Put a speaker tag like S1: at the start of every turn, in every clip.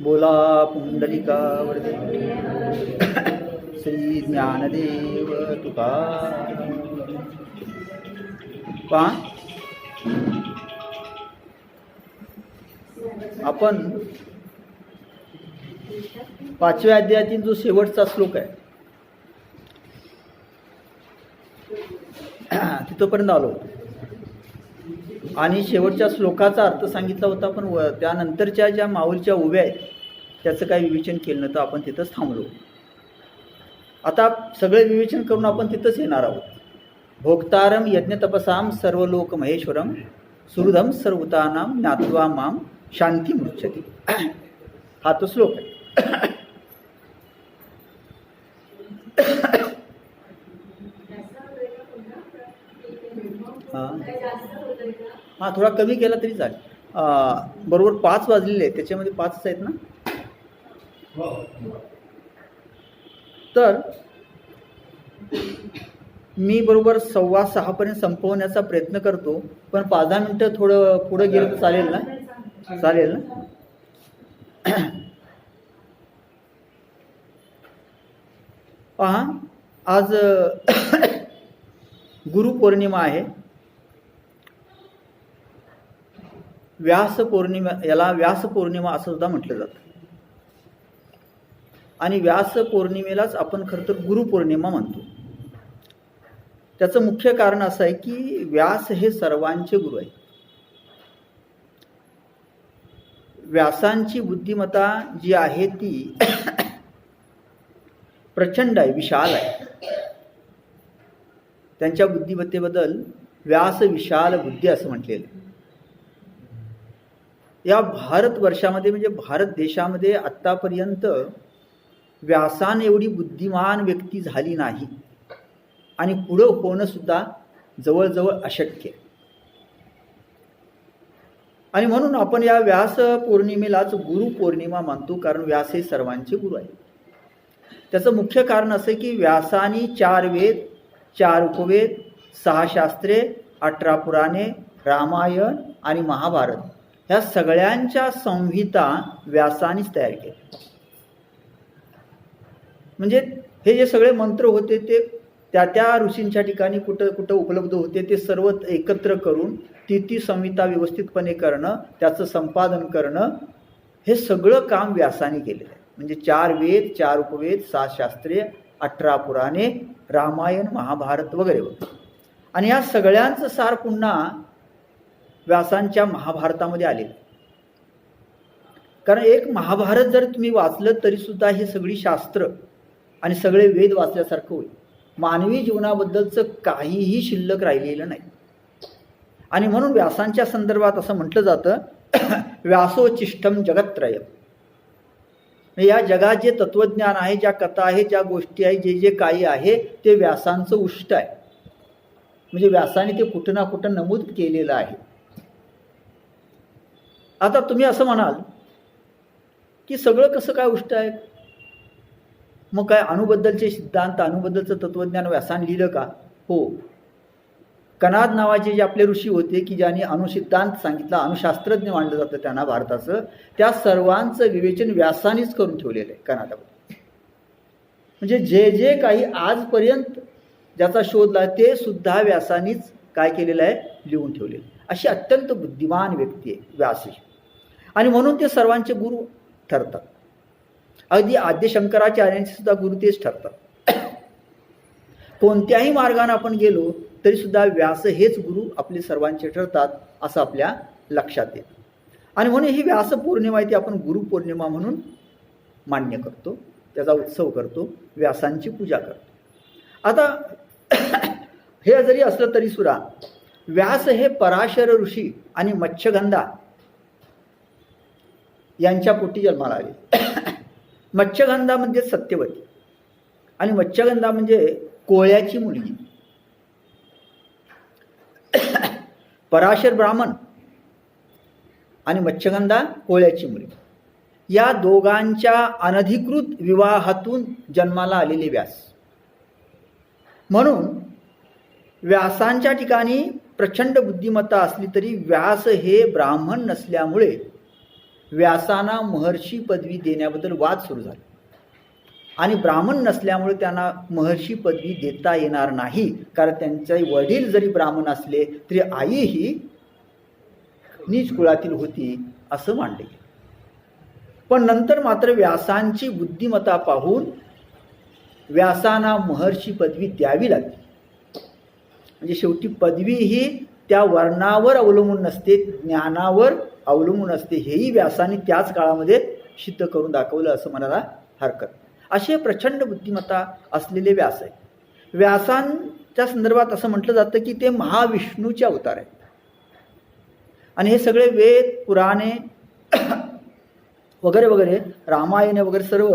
S1: बोला पुंडलिका वरदे श्री ज्ञानदेव तुकाराम. पहा, आपण 5व्या अध्यायातील जो शेवटचा श्लोक आहे तिथपर्यंत आलो आणि शेवटच्या श्लोकाचा अर्थ सांगितला होता, पण त्यानंतरच्या ज्या माऊलीच्या उभ्या आहेत त्याचं काही विवेचन केलं नव्हतं. आपण तिथंच थांबलो. आता सगळे विवेचन करून आपण तिथंच येणार आहोत. भोक्तारम यज्ञ तपसाम सर्वलोक महेश्वरम सुहृदम सर्वभूतानां ज्ञात्वा माम शांती मृच्छति. हा तो श्लोक आहे. हा थोडा कमी केला तरी चालेल. बरोबर 5 वाजलेले आहेत, त्याच्यामध्ये 5च आहेत ना. तर मी बरोबर 5:15 पर्यंत संपवण्याचा प्रयत्न करतो, पण 5-10 मिनटं थोडं पुढे गेलं तर चालेल ना. चालेल ना. पहा, आज गुरुपौर्णिमा आहे. व्यास पौर्णिमा, याला व्यास पौर्णिमा असं सुद्धा म्हटलं जातं. आणि व्यास पौर्णिमेलाच आपण खरं तर गुरुपौर्णिमा म्हणतो. त्याचं मुख्य कारण असं आहे की व्यास हे सर्वांचे गुरु आहे. व्यासांची बुद्धिमत्ता जी आहे ती प्रचंड आहे, विशाल आहे. त्यांच्या बुद्धिमत्तेबद्दल व्यास विशाल बुद्धी असं म्हटलेलं आहे. या भारतवर्षामध्ये म्हणजे भारत देशामध्ये आत्तापर्यंत व्यासाने एवढी बुद्धिमान व्यक्ती झाली नाही आणि पुढं होणं सुद्धा जवळजवळ अशक्य. आणि म्हणून आपण या व्यास पौर्णिमेलाच गुरुपौर्णिमा मानतो, कारण व्यास हे सर्वांचे गुरु आहे. त्याचं मुख्य कारण असं की व्यासानी 4 वेद, 4 उपवेद, 6 शास्त्रे, 18 पुराणे, रामायण आणि महाभारत ह्या सगळ्यांच्या संहिता व्यासानीच तयार केल्या. म्हणजे हे जे सगळे मंत्र होते ते त्या ऋषींच्या ठिकाणी कुठं उपलब्ध होते ते सर्व एकत्र करून ती संहिता व्यवस्थितपणे करणं, त्याचं संपादन करणं, हे सगळं काम व्यासाने केलेलं आहे. म्हणजे 4 वेद, 4 उपवेद, 6 शास्त्रे, 18 पुराणे, रामायण, महाभारत वगैरे वगैरे. आणि या सगळ्यांचं सार पुन्हा व्यासांच्या महाभारतामध्ये आलेलं. कारण एक महाभारत जर तुम्ही वाचलं तरी सुद्धा हे सगळी शास्त्र आणि सगळे वेद वाचल्यासारखं होईल. मानवी जीवनाबद्दलचं काहीही शिल्लक राहिलेलं नाही. आणि म्हणून व्यासांच्या संदर्भात असं म्हटलं जातं व्यासोचिष्टम जगत्त्रयम्. या जगात जे तत्वज्ञान आहे, ज्या कथा आहे, ज्या गोष्टी आहे, जे काही आहे ते व्यासांचं उष्ट आहे. म्हणजे व्यासाने ते कुठं ना कुठं नमूद केलेलं आहे. आता तुम्ही असं म्हणाल की सगळं कसं काय उष्ट आहे? मग काय अणुबद्दलचे सिद्धांत, अणुबद्दलचं तत्वज्ञान व्यासाने लिहिलं का? हो. कणाद नावाचे जे आपले ऋषी होते की ज्यांनी अणुसिद्धांत सांगितला, अणुशास्त्रज्ञ मानलं जातं त्यांना भारताचं, त्या सर्वांचं विवेचन व्यासानेच करून ठेवलेलं आहे कणादावर. म्हणजे जे काही आजपर्यंत ज्याचा शोध लागला ते सुद्धा व्यासानीच काय केलेलं आहे? लिहून ठेवलेलं. अशी अत्यंत बुद्धिमान व्यक्ती आहे व्यास. आणि म्हणून ते सर्वांचे गुरु ठरतात. अगदी आद्य शंकराचार्यांचे सुद्धा गुरु तेच ठरतात. कोणत्याही मार्गाने आपण गेलो तरी सुद्धा व्यास हेच गुरु आपले सर्वांचे ठरतात असं आपल्या लक्षात येतं. आणि म्हणून ही व्यास पौर्णिमा ती आपण गुरुपौर्णिमा म्हणून मान्य करतो, त्याचा उत्सव करतो, व्यासांची पूजा करतो. आता हे जरी असलं तरी सुद्धा व्यास हे पराशर ऋषी आणि मच्छगंधा यांच्या पोटी जन्माला आले. मच्छगंधा म्हणजे सत्यवती आणि मच्छगंधा म्हणजे कोळ्याची मुलगी. पराशर ब्राह्मण आणि मच्छगंधा कोळ्याची मुलगी. या दोघांच्या अनधिकृत विवाहातून जन्माला आलेले व्यास. म्हणून व्यासांच्या ठिकाणी प्रचंड बुद्धिमत्ता असली तरी व्यास हे ब्राह्मण नसल्यामुळे व्यासांना महर्षी पदवी देण्याबद्दल वाद सुरू झाला. आणि ब्राह्मण नसल्यामुळे त्यांना महर्षी पदवी देता येणार नाही, कारण त्यांचे वडील जरी ब्राह्मण असले तरी आई ही नीच कुळातील होती असं मानले गेले. पण नंतर मात्र व्यासांची बुद्धिमत्ता पाहून व्यासांना महर्षी पदवी द्यावी लागली. म्हणजे शेवटी पदवी ही त्या वर्णावर अवलंबून नसते, ज्ञानावर अवलंबून असते. हेही व्यासांनी त्याच काळामध्ये सिद्ध करून दाखवलं असं म्हणायला हरकत. असे प्रचंड बुद्धिमत्ता असलेले व्यास आहे. व्यासांच्या संदर्भात असं म्हटलं जातं की ते महाविष्णूचे अवतार आहेत. आणि हे सगळे वेद, पुराणे वगैरे वगैरे, रामायण वगैरे सर्व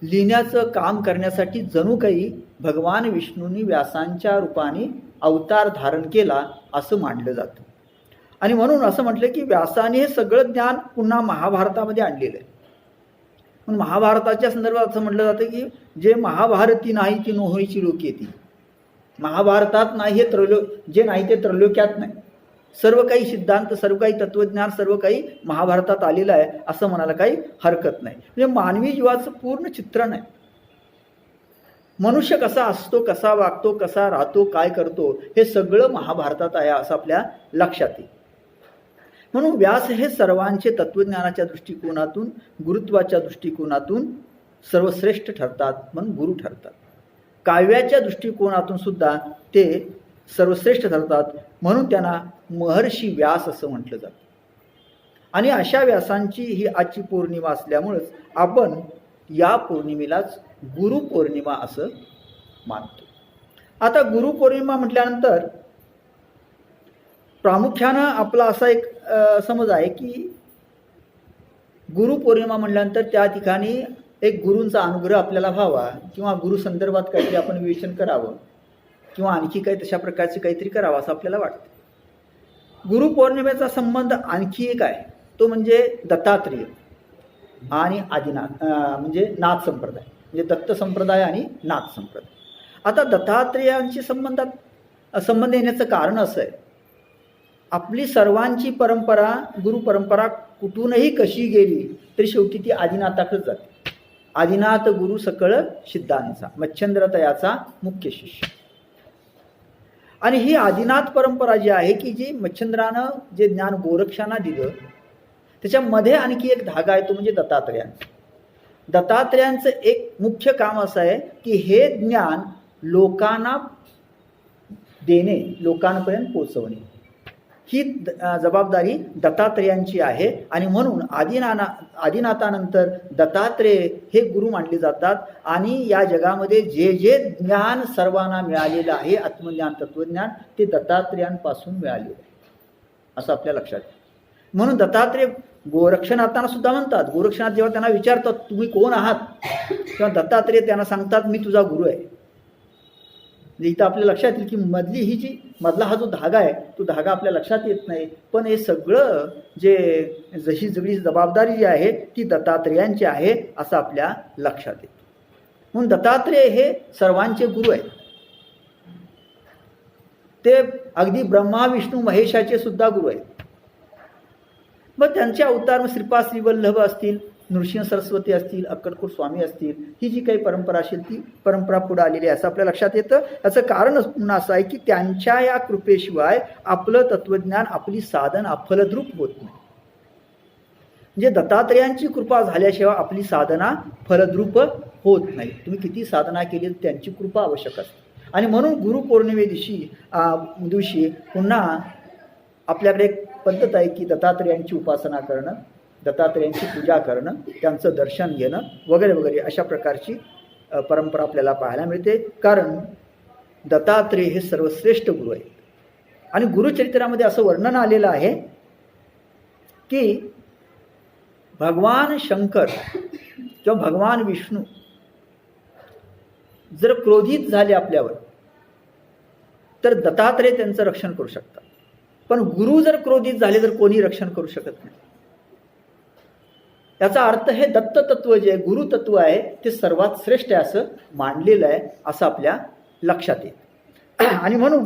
S1: लिहिण्याचं काम करण्यासाठी जणू काही भगवान विष्णूंनी व्यासांच्या रूपाने अवतार धारण केला असं मानलं जातं. आणि म्हणून असं म्हटलं की व्यासाने हे सगळं ज्ञान पुन्हा महाभारतामध्ये आणलेलं आहे. म्हणून महाभारताच्या संदर्भात असं म्हटलं जातं की जे महाभारती नाही ती नोहरीची लोक येतील. महाभारतात नाही हे जे नाही ते त्रैलोक्यात नाही. सर्व काही सिद्धांत, सर्व काही तत्वज्ञान, सर्व काही महाभारतात आलेलं आहे असं म्हणायला काही हरकत नाही. म्हणजे मानवी जीवाचं पूर्ण चित्रण आहे. मनुष्य कसा असतो, कसा वागतो, कसा राहतो, काय करतो, हे सगळं महाभारतात आहे असं आपल्या लक्षात येईल. म्हणून व्यास हे सर्वांचे तत्वज्ञानाच्या दृष्टिकोनातून, गुरुत्वाच्या दृष्टिकोनातून सर्वश्रेष्ठ ठरतात, म्हणून गुरु ठरतात. काव्याच्या दृष्टिकोनातून सुद्धा ते सर्वश्रेष्ठ ठरतात, म्हणून त्यांना महर्षी व्यास असं म्हटलं जातं. आणि अशा व्यासांची ही आजची पौर्णिमा असल्यामुळेच आपण या पौर्णिमेलाच गुरुपौर्णिमा असं मानतो. आता गुरुपौर्णिमा म्हटल्यानंतर प्रामुख्यानं आपला असा एक समज आहे की गुरुपौर्णिमा म्हटल्यानंतर त्या ठिकाणी एक गुरूंचा अनुग्रह आपल्याला व्हावा, किंवा गुरु संदर्भात काहीतरी आपण विवेचन करावं, किंवा आणखी काही तशा प्रकारचे काहीतरी करावं असं आपल्याला वाटतं. गुरुपौर्णिमेचा संबंध आणखी एक आहे, तो म्हणजे दत्तात्रेय आणि आदिनाथ, म्हणजे नाथ संप्रदाय, म्हणजे दत्त संप्रदाय आणि नाथ संप्रदाय. आता दत्तात्रेयांशी संबंध येण्याचं कारण असं आहे, आपली सर्वांची परंपरा, गुरुपरंपरा कुठूनही कशी गेली तरी शेवटी ती आदिनाथाकडेच जाते. आदिनाथ गुरु सकळ सिद्धांचा, मच्छंद्रतयाचा मुख्य शिष्य. आणि ही आदिनाथ परंपरा जी आहे की जी मच्छंद्रानं जे ज्ञान गोरक्षांना दिलं, त्याच्यामध्ये आणखी एक धागा आहे, तो म्हणजे दत्तात्रेयांचा. दत्तात्रेयांचं एक मुख्य काम असं आहे की हे ज्ञान लोकांना देणे, लोकांपर्यंत पोचवणे, ही जबाबदारी दत्तात्रेयांची आहे. आणि म्हणून आदिनाथानंतर दत्तात्रेय हे गुरु मानले जातात. आणि या जगामध्ये जे जे ज्ञान सर्वांना मिळालेलं आहे, आत्मज्ञान, तत्वज्ञान, ते दत्तात्रेयांपासून मिळालेलं आहे असं आपल्या लक्षात आहे. म्हणून दत्तात्रेय गोरक्षनाथांना सुद्धा म्हणतात. गोरक्षनाथ जेव्हा त्यांना विचारतात तुम्ही कोण आहात, तेव्हा दत्तात्रेय त्यांना सांगतात मी तुझा गुरु आहे. इथं आपल्या लक्षात येईल की मधला हा जो धागा आहे तो धागा आपल्या लक्षात येत नाही, पण हे सगळं जशी सगळी जबाबदारी जी आहे ती दत्तात्रेयांची आहे असं आपल्या लक्षात येतं. म्हणून दत्तात्रेय हे सर्वांचे गुरु आहेत. ते अगदी ब्रह्मा, विष्णू, महेशाचे सुद्धा गुरु आहेत. मग त्यांचे अवतार मग श्रीपाद श्रीवल्लभ असतील, नृसिंह सरस्वती असतील, अक्कलकोट स्वामी असतील, ही जी काही परंपरा असेल ती परंपरा पुढे आलेली आहे असं आपल्या लक्षात येतं. याचं कारण पुन्हा असं आहे की त्यांच्या या कृपेशिवाय आपलं तत्वज्ञान, आपली साधना फलद्रूप होत नाही. म्हणजे दत्तात्रेयांची कृपा झाल्याशिवाय आपली साधना फलद्रूप होत नाही. तुम्ही किती साधना केली त्यांची कृपा आवश्यक असते. आणि म्हणून गुरुपौर्णिमे दिवशी पुन्हा आपल्याकडे एक पद्धत आहे की दत्तात्रेयांची उपासना करणं, दत्तात्रेयांची पूजा करणं, त्यांचं दर्शन घेणं वगैरे वगैरे अशा प्रकारची परंपरा आपल्याला पाहायला मिळते. कारण दत्तात्रेय हे सर्वश्रेष्ठ गुरु आहेत. आणि गुरुचरित्रामध्ये असं वर्णन आलेलं आहे की भगवान शंकर किंवा भगवान विष्णू जर क्रोधित झाले आपल्यावर तर दत्तात्रेय त्यांचं रक्षण करू शकतात, पण गुरु जर क्रोधित झाले तर कोणी रक्षण करू शकत नाही. याचा अर्थ हे दत्त तत्व जे गुरु तत्व आहे ते सर्वात श्रेष्ठ आहे असं मानलेलं आहे असं आपल्या लक्षात येईल. आणि म्हणून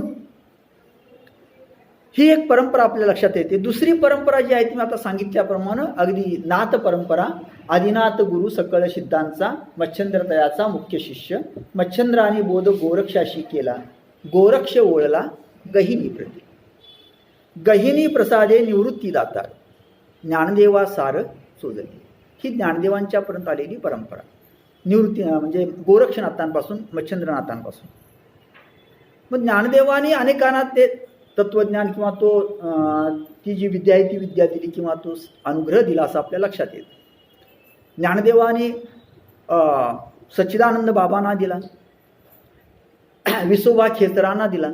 S1: ही एक परंपरा आपल्या लक्षात येते. दुसरी परंपरा जी आहे ती मी आता सांगितल्याप्रमाणे अगदी नाथ परंपरा, आदिनाथ गुरु सकळ सिद्धांचा मच्छंद्रतयाचा मुख्य शिष्य, मच्छंद्र आणि बोध गोरक्षाशी केला, गोरक्ष ओळला गहिनी प्रती, गहिनी प्रसादे निवृत्ती दाता, ज्ञानदेवा सार चोजली. ही ज्ञानदेवांच्यापर्यंत आलेली परंपरा, निवृत्ती म्हणजे गोरक्षनाथांपासून मच्छंद्रनाथांपासून. मग ज्ञानदेवानी अनेकांना ते तत्वज्ञान किंवा तो ती जी विद्या आहे ती विद्या दिली किंवा तो अनुग्रह दिला असं आपल्या लक्षात येतं. ज्ञानदेवाने सच्चिदानंद बाबांना दिला, विसोबा खेचरांना दिला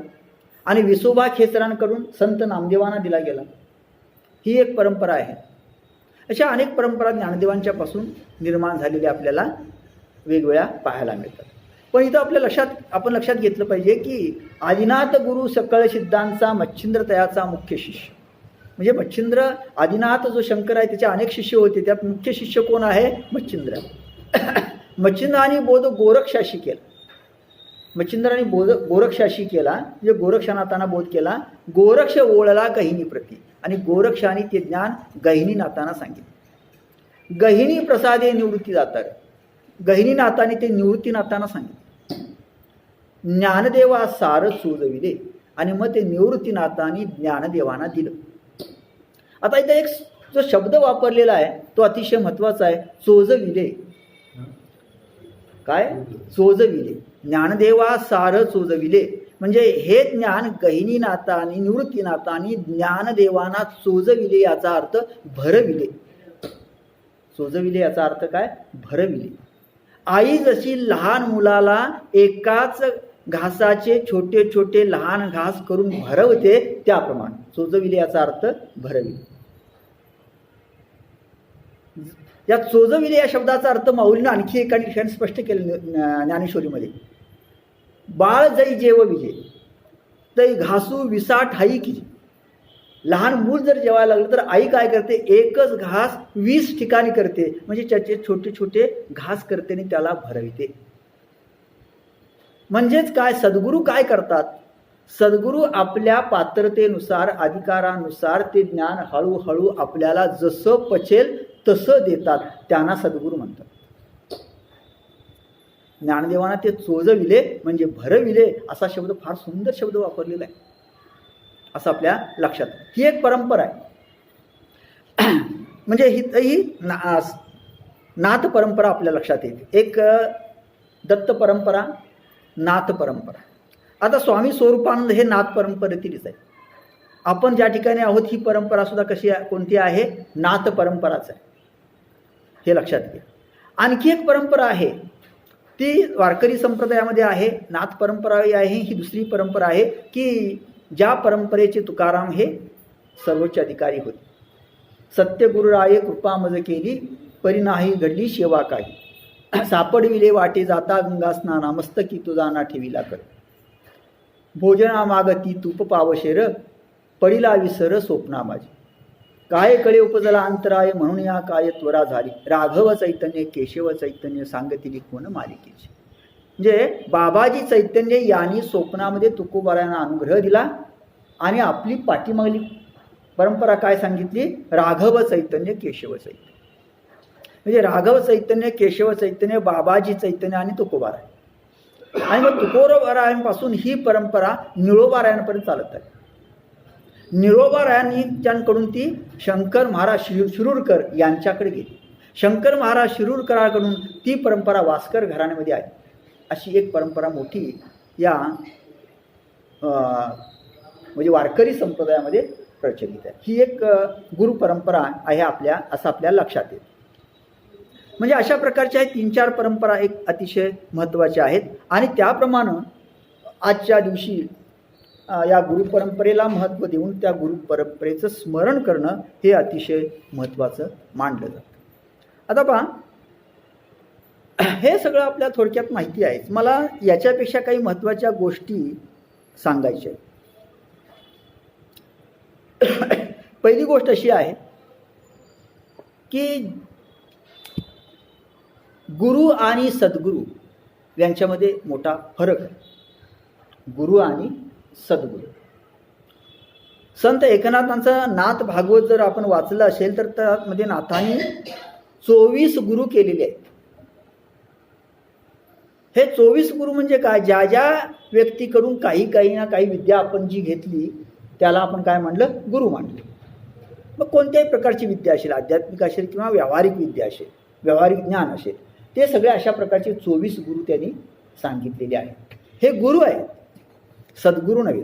S1: आणि विसोबा खेचरांकडून संत नामदेवांना दिला गेला. ही एक परंपरा आहे. अशा अनेक परंपरा ज्ञानदेवांच्यापासून निर्माण झालेल्या आपल्याला वेगवेगळ्या पाहायला मिळतात. पण इथं आपल्या आपण लक्षात घेतलं पाहिजे की आदिनाथ गुरु सकळ सिद्धांचा मच्छिंद्रतयाचा मुख्य शिष्य म्हणजे मच्छिंद्र, आदिनाथ जो शंकर आहे त्याचे अनेक शिष्य होते, त्यात मुख्य शिष्य कोण आहे? मच्छिंद्र. मच्छिंद्राने बोध गोरक्षाशी केला, मच्छिंद्राने बोध गोरक्षाशी केला म्हणजे गोरक्षनाथांना बोध केला, गोरक्ष ओळला गहिनी प्रती आणि गोरक्षाने ते ज्ञान गहिनीनाथांना सांगितले. गहिनी प्रसादे निवृत्ती दातार, गहिनीनाथाने ते निवृत्तीनाथांना सांगितले. ज्ञानदेवा सार चोजविले आणि मग ते निवृत्तीनाथांनी ज्ञानदेवांना दिलं. आता इथे एक जो शब्द वापरलेला आहे तो अतिशय महत्त्वाचा आहे, चोजविले. काय? चोजविले. ज्ञानदेवा सार चोजविले म्हणजे हे ज्ञान गहिनीनाथांनी निवृत्तीनाथांनी ज्ञानदेवांना चोजविले याचा अर्थ भरविले. चोजविले याचा अर्थ काय? भरविले. आई जशी लहान मुलाला एकाच घासाचे छोटे छोटे लहान घास करून भरवते त्याप्रमाणे चोजविले याचा अर्थ भरविले. या चोजविले या शब्दाचा अर्थ माऊलीनं आणखी एका ठिकाणी स्पष्ट केलं ज्ञानेश्वरीमध्ये. बाळ जै जेव विजे तै घासू विसा ठाई की. लहान मूल जर जेवायला लागलं तर आई काय करते? एकच घास 20 ठिकाणी करते म्हणजे त्याचे छोटे छोटे घास करते आणि त्याला भरविते. म्हणजेच काय? सद्गुरू काय करतात? सद्गुरू आपल्या पात्रतेनुसार अधिकारानुसार ते ज्ञान हळूहळू आपल्याला जसं पचेल तसं देतात, त्यांना सद्गुरू म्हणतात. ज्ञानदेवांना ते चोजविले म्हणजे भरविले असा शब्द, फार सुंदर शब्द वापरलेला आहे असं आपल्या लक्षात. ही एक परंपरा आहे. म्हणजे ही नाथ परंपरा आपल्या लक्षात येते. एक दत्त परंपरा, नाथ परंपरा. आता स्वामी स्वरूपानंद हे नाथ परंपरेतीलच आहे. आपण ज्या ठिकाणी आहोत ही परंपरा सुद्धा कशी कोणती आहे? नाथ परंपराच आहे, हे लक्षात घ्या. आणखी एक परंपरा आहे ती वारकरी संप्रदायामध्ये आहे, नाथ परंपरा आहे. ही दुसरी परंपरा आहे की ज्या परंपरेचे तुकाराम हे सर्वोच्च अधिकारी होते. सत्य गुरुराये कृपा मज केली परी नाही घडली सेवा काही, सापडविले वाटे जाता गंगा स्नाना मस्तकी तुझा ना ठेविला कर, भोजना मागती तूप पावशेर पडिला विसर स्वप्ना माझी, काय कळे उपजला अंतराय म्हणून या काय त्वरा झाली, राघव चैतन्य केशव चैतन्य सांगतील कोण मालिकेची. म्हणजे बाबाजी चैतन्य यांनी स्वप्नामध्ये तुकोबारायांना अनुग्रह दिला आणि आपली पाठीमागली परंपरा काय सांगितली? राघव चैतन्य केशव चैतन्य. म्हणजे राघव चैतन्य केशव चैतन्य बाबाजी चैतन्य आणि तुकोबाराय. आणि मग तुकोबारायांपासून ही परंपरा निळोबारायांपर्यंत चालत आहे. निळोबारायांकडून ती शंकर महाराज शिरूरकर यांच्याकडे गेली. शंकर महाराज शिरूरकराकडून ती परंपरा वास्कर घराण्यामध्ये आहे. अशी एक परंपरा मोठी या म्हणजे वारकरी संप्रदायामध्ये प्रचलित आहे. ही एक गुरु परंपरा आहे आपल्या, असं आपल्या लक्षात येईल. म्हणजे अशा प्रकारच्या 3-4 परंपरा एक अतिशय महत्त्वाच्या आहेत आणि त्याप्रमाणे आजच्या दिवशी या गुरुपरंपरेला महत्त्व देऊन त्या गुरुपरंपरेचं स्मरण करणं हे अतिशय महत्त्वाचं मानलं जातं. आता पहा, हे सगळं आपल्या थोडक्यात माहिती आहे. मला याच्यापेक्षा काही महत्त्वाच्या गोष्टी सांगायच्या आहेत. पहिली गोष्ट अशी आहे की गुरु आणि सद्गुरू यांच्यामध्ये मोठा फरक आहे. गुरु आणि सद्गुरू. संत एकनाथांचं नाथ भागवत जर आपण वाचलं असेल तर त्यामध्ये नाथांनी 24 गुरु केलेले आहेत. हे 24 गुरु म्हणजे काय? ज्या ज्या व्यक्तीकडून काही ना काही विद्या आपण जी घेतली त्याला आपण काय म्हणलं? गुरु मानले. मग कोणत्याही प्रकारची विद्या असेल, आध्यात्मिक असेल किंवा व्यावहारिक विद्या असेल, व्यावहारिक ज्ञान असेल, ते सगळे अशा प्रकारचे 24 गुरु त्यांनी सांगितलेले आहेत. हे गुरु आहेत, सद्गुरू नव्हे.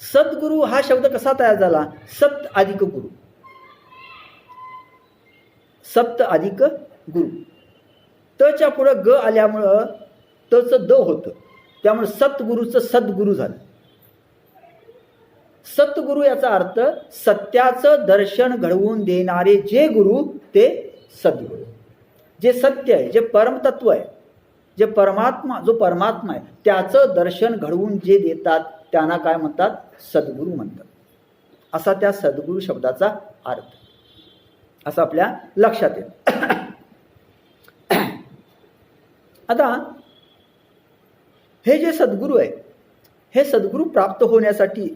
S1: सद्गुरू हा शब्द कसा तयार झाला? सत अधिक गुरु. सप्त अधिक गुरु. तच्या पुढं ग आल्यामुळं तचं द होतं, त्यामुळे सद्गुरूचं सद्गुरू झालं. सद्गुरू याचा अर्थ सत्याचं दर्शन घडवून देणारे जे गुरु ते सद्गुरू. जे सत्य आहे, जे परमतत्व आहे, जे जो परमात्मा आहे त्याचं दर्शन घडवून जे देतात त्यांना काय म्हणतात? सद्गुरू म्हणतात. असा त्या सद्गुरू शब्दाचा अर्थ, असं आपल्या लक्षात येईल. आता हे जे सद्गुरू आहे, हे सद्गुरू प्राप्त होण्यासाठी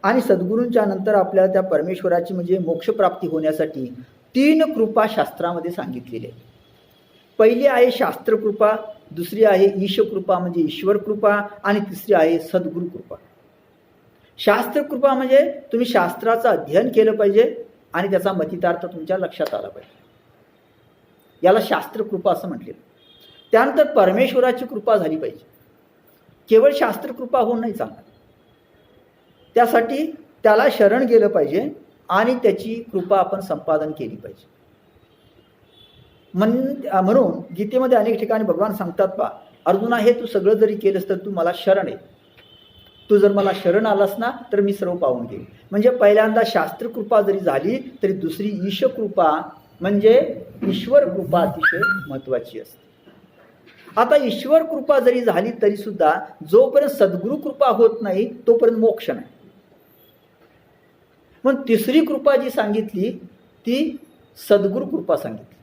S1: आणि सद्गुरूंच्या नंतर आपल्याला त्या परमेश्वराची म्हणजे मोक्षप्राप्ती होण्यासाठी 3 कृपा शास्त्रामध्ये सांगितलेली आहे. पहिली आहे शास्त्रकृपा, दुसरी आहे ईशकृपा म्हणजे ईश्वर कृपा, आणि तिसरी आहे सद्गुरू कृपा. शास्त्रकृपा म्हणजे तुम्ही शास्त्राचं अध्ययन केलं पाहिजे आणि त्याचा मतितार्थ तुमच्या लक्षात आला पाहिजे, याला शास्त्रकृपा असं म्हटलेलं. त्यानंतर परमेश्वराची कृपा झाली पाहिजे. केवळ शास्त्रकृपा होऊन नाही चालणार, त्यासाठी त्याला शरण गेलं पाहिजे आणि त्याची कृपा आपण संपादन केली पाहिजे. म्हणून गीतेमध्ये अनेक ठिकाणी भगवान सांगतात, पा अर्जुना, हे तू सगळं जरी केलंस तर तू मला शरण आहे. तू जर मला शरण आलास ना तर मी सर्व पाहून घेईन. म्हणजे पहिल्यांदा शास्त्रकृपा जरी झाली तरी दुसरी ईशकृपा म्हणजे ईश्वर कृपा अतिशय महत्त्वाची असते. आता ईश्वर कृपा जरी झाली तरी सुद्धा जोपर्यंत सद्गुरू कृपा होत नाही तोपर्यंत मोक्ष नाही. मग तिसरी कृपा जी सांगितली ती सद्गुरू कृपा सांगितली.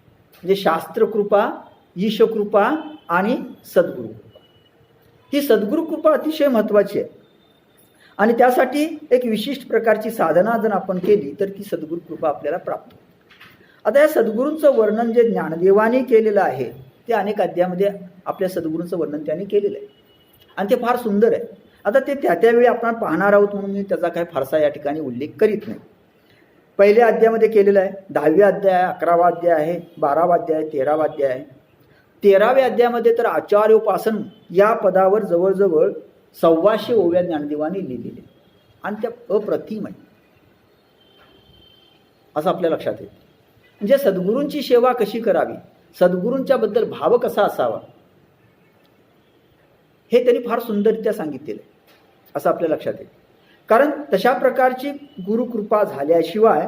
S1: म्हणजे शास्त्रकृपा, ईशकृपा आणि सद्गुरू कृपा. ही सद्गुरू कृपा अतिशय महत्त्वाची आहे आणि त्यासाठी एक विशिष्ट प्रकारची साधना जर आपण केली तर ती सद्गुरू कृपा आपल्याला प्राप्त होते. आता या सद्गुरूंचं वर्णन जे ज्ञानदेवाने केलेलं आहे ते अनेक अध्यायामध्ये आपल्या सद्गुरूंचं वर्णन त्यांनी केलेलं आहे आणि ते फार सुंदर आहे. आता ते त्यावेळी आपण पाहणार आहोत म्हणून मी त्याचा काही फारसा या ठिकाणी उल्लेख करीत नाही. पहिल्या अध्यायामध्ये केलेलं आहे, 10वा अध्याय आहे, 11वा अध्याय आहे, 12वा अध्याय आहे, 13वा अध्याय आहे. 13व्या अध्यायामध्ये तर आचार्योपासन या पदावर जवळजवळ 1,400 ओव्या ज्ञानदेवाने लिहिलेले आणि त्या अप्रतिम आहे असं आपल्या लक्षात येईल. म्हणजे सद्गुरूंची सेवा कशी करावी, सद्गुरूंच्या बद्दल भाव कसा असावा हे त्यांनी फार सुंदररित्या सांगितलेलं आहे असं आपल्या लक्षात येईल. कारण तशा प्रकारची गुरुकृपा झाल्याशिवाय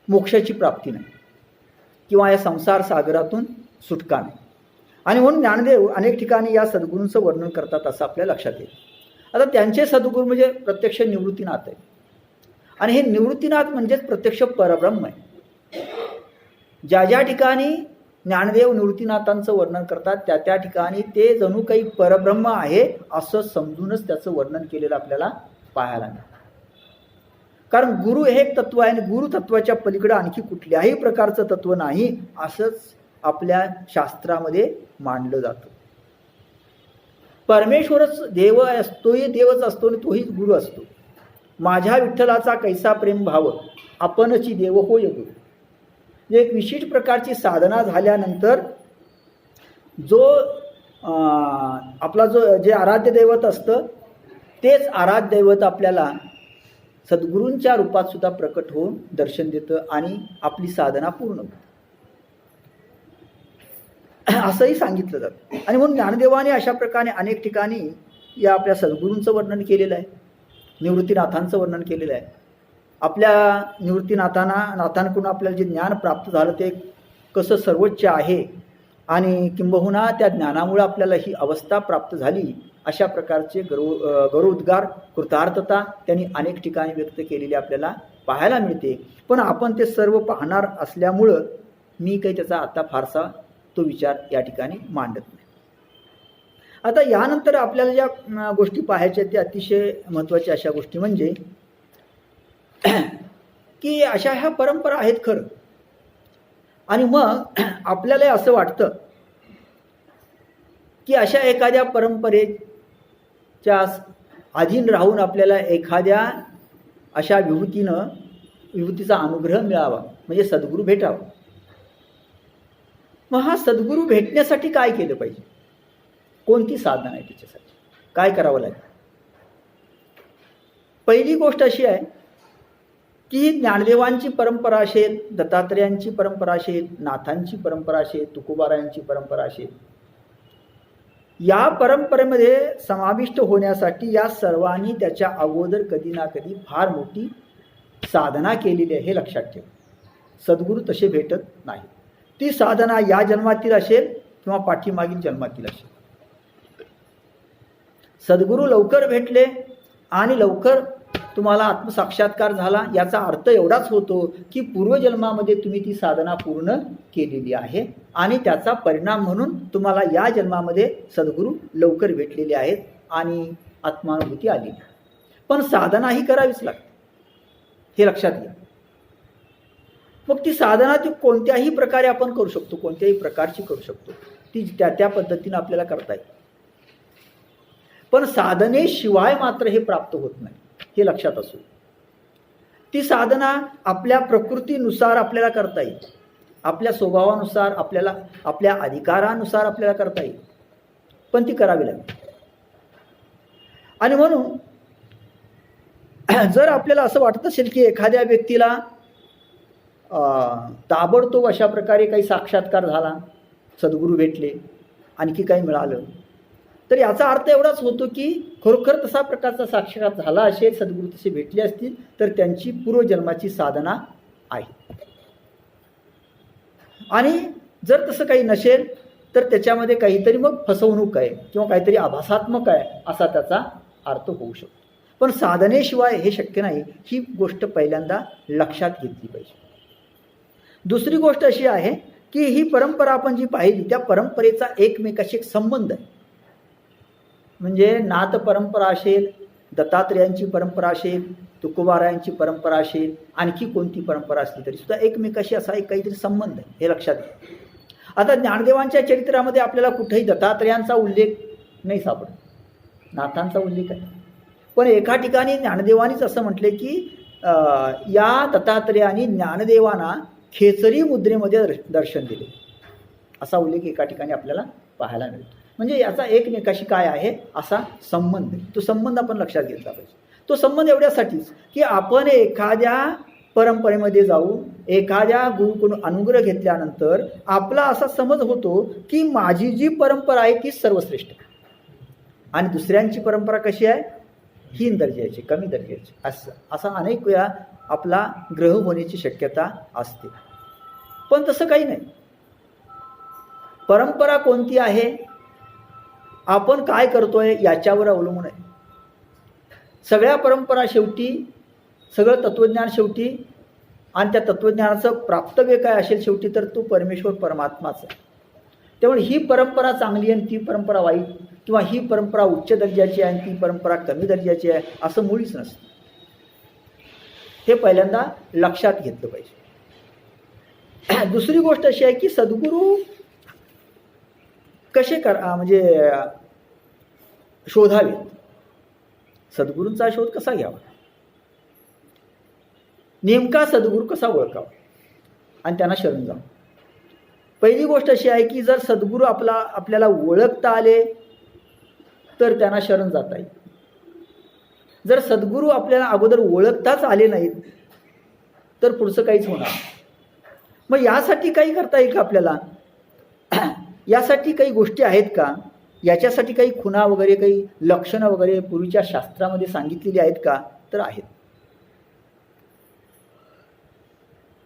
S1: मोक्षाची प्राप्ती नाही किंवा या संसार सागरातून सुटका नाही. आणि म्हणून ज्ञानदेव अनेक ठिकाणी या सद्गुरूंचं वर्णन करतात असं आपल्या लक्षात येईल. आता त्यांचे सद्गुरू म्हणजे प्रत्यक्ष निवृत्तीनाथ आहे आणि हे निवृत्तीनाथ म्हणजेच प्रत्यक्ष परब्रह्म आहे. ज्या ज्या ठिकाणी ज्ञानदेव निवृत्तीनाथांचं वर्णन करतात त्या ठिकाणी ते जणू काही परब्रह्म आहे असं समजूनच त्याचं वर्णन केलेलं आपल्याला पाहायला मिळतं. कारण गुरु हे एक तत्व आहे आणि गुरु तत्वाच्या पलीकडे आणखी कुठल्याही प्रकारचं तत्व नाही असंच आपल्या शास्त्रामध्ये मांडलं जातं. परमेश्वरच देव असतोही देवच असतो आणि तोही गुरु असतो. माझ्या विठ्ठलाचा कैसा प्रेम भाव आपणची देव होय गुरु. एक विशिष्ट प्रकारची साधना झाल्यानंतर जो आपला जे आराध्य दैवत असतं तेच आराध्य दैवत आपल्याला सद्गुरूंच्या रूपात सुद्धा प्रकट होऊन दर्शन देतं आणि आपली साधना पूर्ण होते असंही सांगितलं जातं. आणि म्हणून ज्ञानदेवाने अशा प्रकारे अनेक ठिकाणी या आपल्या सद्गुरूंचं वर्णन केलेलं आहे, निवृत्तीनाथांचं वर्णन केलेलं आहे. आपल्या निवृत्तीनाथांकडून आपल्याला जे ज्ञान प्राप्त झालं ते कसं सर्वोच्च आहे आणि किंबहुना त्या ज्ञानामुळे आपल्याला ही अवस्था प्राप्त झाली अशा प्रकारचे गौरवोद्गार, कृतार्थता त्यांनी अनेक ठिकाणी व्यक्त केलेली आपल्याला पाहायला मिळते. पण आपण ते सर्व पाहणार असल्यामुळं मी काही त्याचा आता फारसा तो विचार या ठिकाणी मांडत नाही. आता यानंतर आपल्याला ज्या गोष्टी पाहायच्या त्या अतिशय महत्त्वाच्या अशा गोष्टी म्हणजे की अशा ह्या परंपरा आहेत खरं, आणि मग आपल्याला असं वाटतं की अशा एखाद्या परंपरेच्या अधीन राहून आपल्याला एखाद्या अशा विभूतीचा अनुग्रह मिळावा, म्हणजे सद्गुरू भेटावा. मग हा सद्गुरू भेटण्यासाठी काय केलं पाहिजे, कोणती साधना आहे, त्याच्यासाठी काय करावं लागेल? पहिली गोष्ट अशी आहे की ज्ञानदेवांची परंपरा असेल, दत्तात्रेयांची परंपरा असेल, नाथांची परंपरा असेल, तुकोबारायांची परंपरा असेल, या परंपरेमध्ये समाविष्ट होण्यासाठी या सर्वांनी त्याच्या अगोदर कधी ना कधी फार मोठी साधना केलेली आहे, हे लक्षात ठेवा. सद्गुरू तसे भेटत नाही. ती साधना या जन्मातील असेल किंवा पाठीमागील जन्मातील असेल. सद्गुरू लवकर भेटले आणि लवकर तुम्हाला आत्मसाक्षात्कार झाला, याचा अर्थ एवढाच होतो की पूर्वजन्मामध्ये तुम्ही ती साधना पूर्ण केलेली आहे आणि त्याचा परिणाम म्हणून तुम्हाला या जन्मामध्ये सद्गुरू लवकर भेटलेले आहेत आणि आत्मानुभूती आली. पण साधना ही करावीच लागते, हे लक्षात घ्या. मग ती साधना ती कोणत्याही प्रकारे आपण करू शकतो, कोणत्याही प्रकारची करू शकतो, ती त्या पद्धतीने आपल्याला करता येईल. पण साधनेशिवाय मात्र हे प्राप्त होत नाही, हे लक्षात असू. ती साधना आपल्या प्रकृतीनुसार आपल्याला करता येईल, आपल्या स्वभावानुसार, आपल्या अधिकारानुसार आपल्याला करता येईल, पण ती करावी लागेल. आणि म्हणून जर आपल्याला असं वाटत असेल की एखाद्या व्यक्तीला ताबडतोब अशा प्रकारे काही साक्षात्कार झाला, सद्गुरू भेटले, आणखी काही मिळालं, तर याचा अर्थ एवढाच होतो की खरोखर तसा प्रकारचा साक्षात्कार झाला असेल, सद्गुरू तसे भेटले असतील, तर त्यांची पूर्वजन्माची साधना आहे. आणि जर तसं काही नसेल तर त्याच्यामध्ये काहीतरी मग फसवणूक आहे किंवा काहीतरी आभासात्मक आहे असा त्याचा अर्थ होऊ शकतो. पण साधनेशिवाय हे शक्य नाही, ही गोष्ट पहिल्यांदा लक्षात घेतली पाहिजे. दुसरी गोष्ट अशी आहे की ही परंपरा आपण जी पाहिली त्या परंपरेचा एकमेकाशी एक संबंध आहे. म्हणजे नाथ परंपरा असेल, दत्तात्रेयांची परंपरा असेल, तुकोबारायांची परंपरा असेल, आणखी कोणती परंपरा असली तरी सुद्धा एकमेकाशी असा एक काहीतरी संबंध आहे, हे लक्षात घ्या. आता ज्ञानदेवांच्या चरित्रामध्ये आपल्याला कुठेही दत्तात्रेयांचा उल्लेख नाही सापडत, नाथांचा उल्लेख आहे. पण एका ठिकाणी ज्ञानदेवानीच असं म्हटले की या दत्तात्रेयांनी ज्ञानदेवांना खेचरी मुद्रेमध्ये दर्शन दिले, असा उल्लेख एका ठिकाणी आपल्याला पाहायला मिळतो. म्हणजे याचा एकमेकाशी काय आहे असा संबंध आहे. तो संबंध आपण लक्षात घेतला पाहिजे. तो संबंध एवढ्यासाठीच की आपण एखाद्या परंपरेमध्ये जाऊन एखाद्या गुरुकडून अनुग्रह घेतल्यानंतर आपला असा समज होतो की माझी जी परंपरा आहे ती सर्वश्रेष्ठ आहे आणि दुसऱ्यांची परंपरा कशी आहे, हीन दर्जाची, कमी दर्जाची, असा अनेक वेळा आपला ग्रह होण्याची शक्यता असते. पण तसं काही नाही. परंपरा कोणती आहे, आपण काय करतोय याच्यावर अवलंबून आहे. सगळ्या परंपरा शेवटी, सगळं तत्वज्ञान शेवटी, आणि त्या तत्वज्ञानाचं प्राप्तव्य काय असेल शेवटी, तर तो परमेश्वर परमात्माच आहे. त्यामुळे ही परंपरा चांगली आणि ती परंपरा वाईट, किंवा ही परंपरा उच्च दर्जाची आहे आणि ती परंपरा कमी दर्जाची आहे, असं मुळीच नसतं. हे पहिल्यांदा लक्षात घेतलं पाहिजे. दुसरी गोष्ट अशी आहे की सद्गुरू कसे म्हणजे शोधावेत, सद्गुरूंचा शोध कसा घ्यावा, नेमका सद्गुरू कसा ओळखावा आणि त्यांना शरण जावं. पहिली गोष्ट अशी आहे की जर सद्गुरू आपल्याला ओळखता आले तर त्यांना शरण जाता येईल. जर सद्गुरू आपल्याला अगोदर ओळखताच आले नाहीत तर पुढचं काहीच होणार. मग यासाठी काही करता येईल का आपल्याला, यासाठी काही गोष्टी आहेत का, याच्यासाठी काही खुणा वगैरे, काही लक्षणं वगैरे पूर्वीच्या शास्त्रामध्ये सांगितलेली आहेत का, तर आहेत.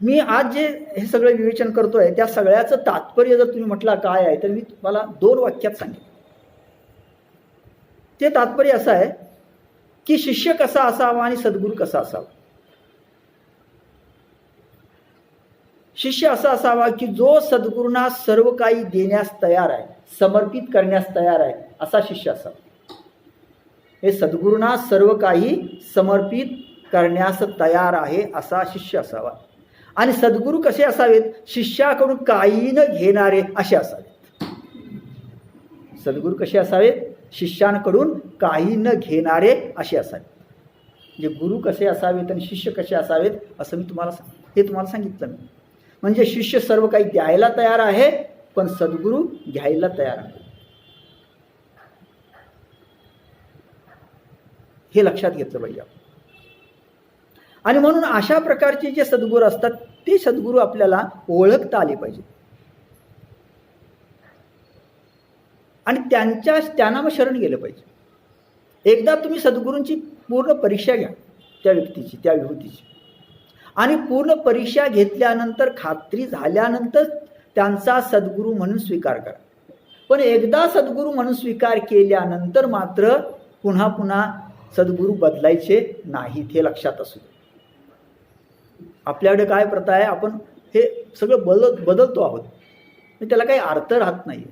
S1: मी आज जे हे सगळं विवेचन करतोय त्या सगळ्याचं तात्पर्य जर तुम्ही म्हटलं काय आहे, तर मी तुम्हाला 2 वाक्यात सांगेन. ते तात्पर्य असं आहे की शिष्य कसा असावा आणि सद्गुरू कसा असावा. शिष्य असा असावा की जो सद्गुरूंना सर्व काही देण्यास तयार आहे, समर्पित करण्यास तयार आहे, असा शिष्य असावा. हे सद्गुरूंना सर्व काही समर्पित करण्यास तयार आहे असा शिष्य असावा. आणि सद्गुरू कसे असावेत? शिष्याकडून काही न घेणारे असे असावेत. सद्गुरू कसे असावेत? शिष्यांकडून काही न घेणारे असे असावेत. म्हणजे गुरु कसे असावेत आणि शिष्य कसे असावेत असं मी तुम्हाला सांगितलं मी. म्हणजे शिष्य सर्व काही द्यायला तयार आहे, पण सद्गुरू घ्यायला तयार आहे. हे लक्षात घेतलं पाहिजे. आणि म्हणून अशा प्रकारचे जे सद्गुरू असतात ते सद्गुरू आपल्याला ओळखता आले पाहिजे. आणि त्यांना मग शरण गेलं पाहिजे. एकदा तुम्ही सद्गुरूंची पूर्ण परीक्षा घ्या, त्या व्यक्तीची, त्या विभूतीची. आणि पूर्ण परीक्षा घेतल्यानंतर खात्री झाल्यानंतर त्यांचा सद्गुरू म्हणून स्वीकार करा. पण एकदा सद्गुरू म्हणून स्वीकार केल्यानंतर मात्र पुन्हा पुन्हा सद्गुरू बदलायचे नाहीत, हे लक्षात असू दे. आपल्याकडे काय प्रथा आहे, आपण हे सगळं बदलतो आहोत, त्याला काही अर्थ राहत नाही.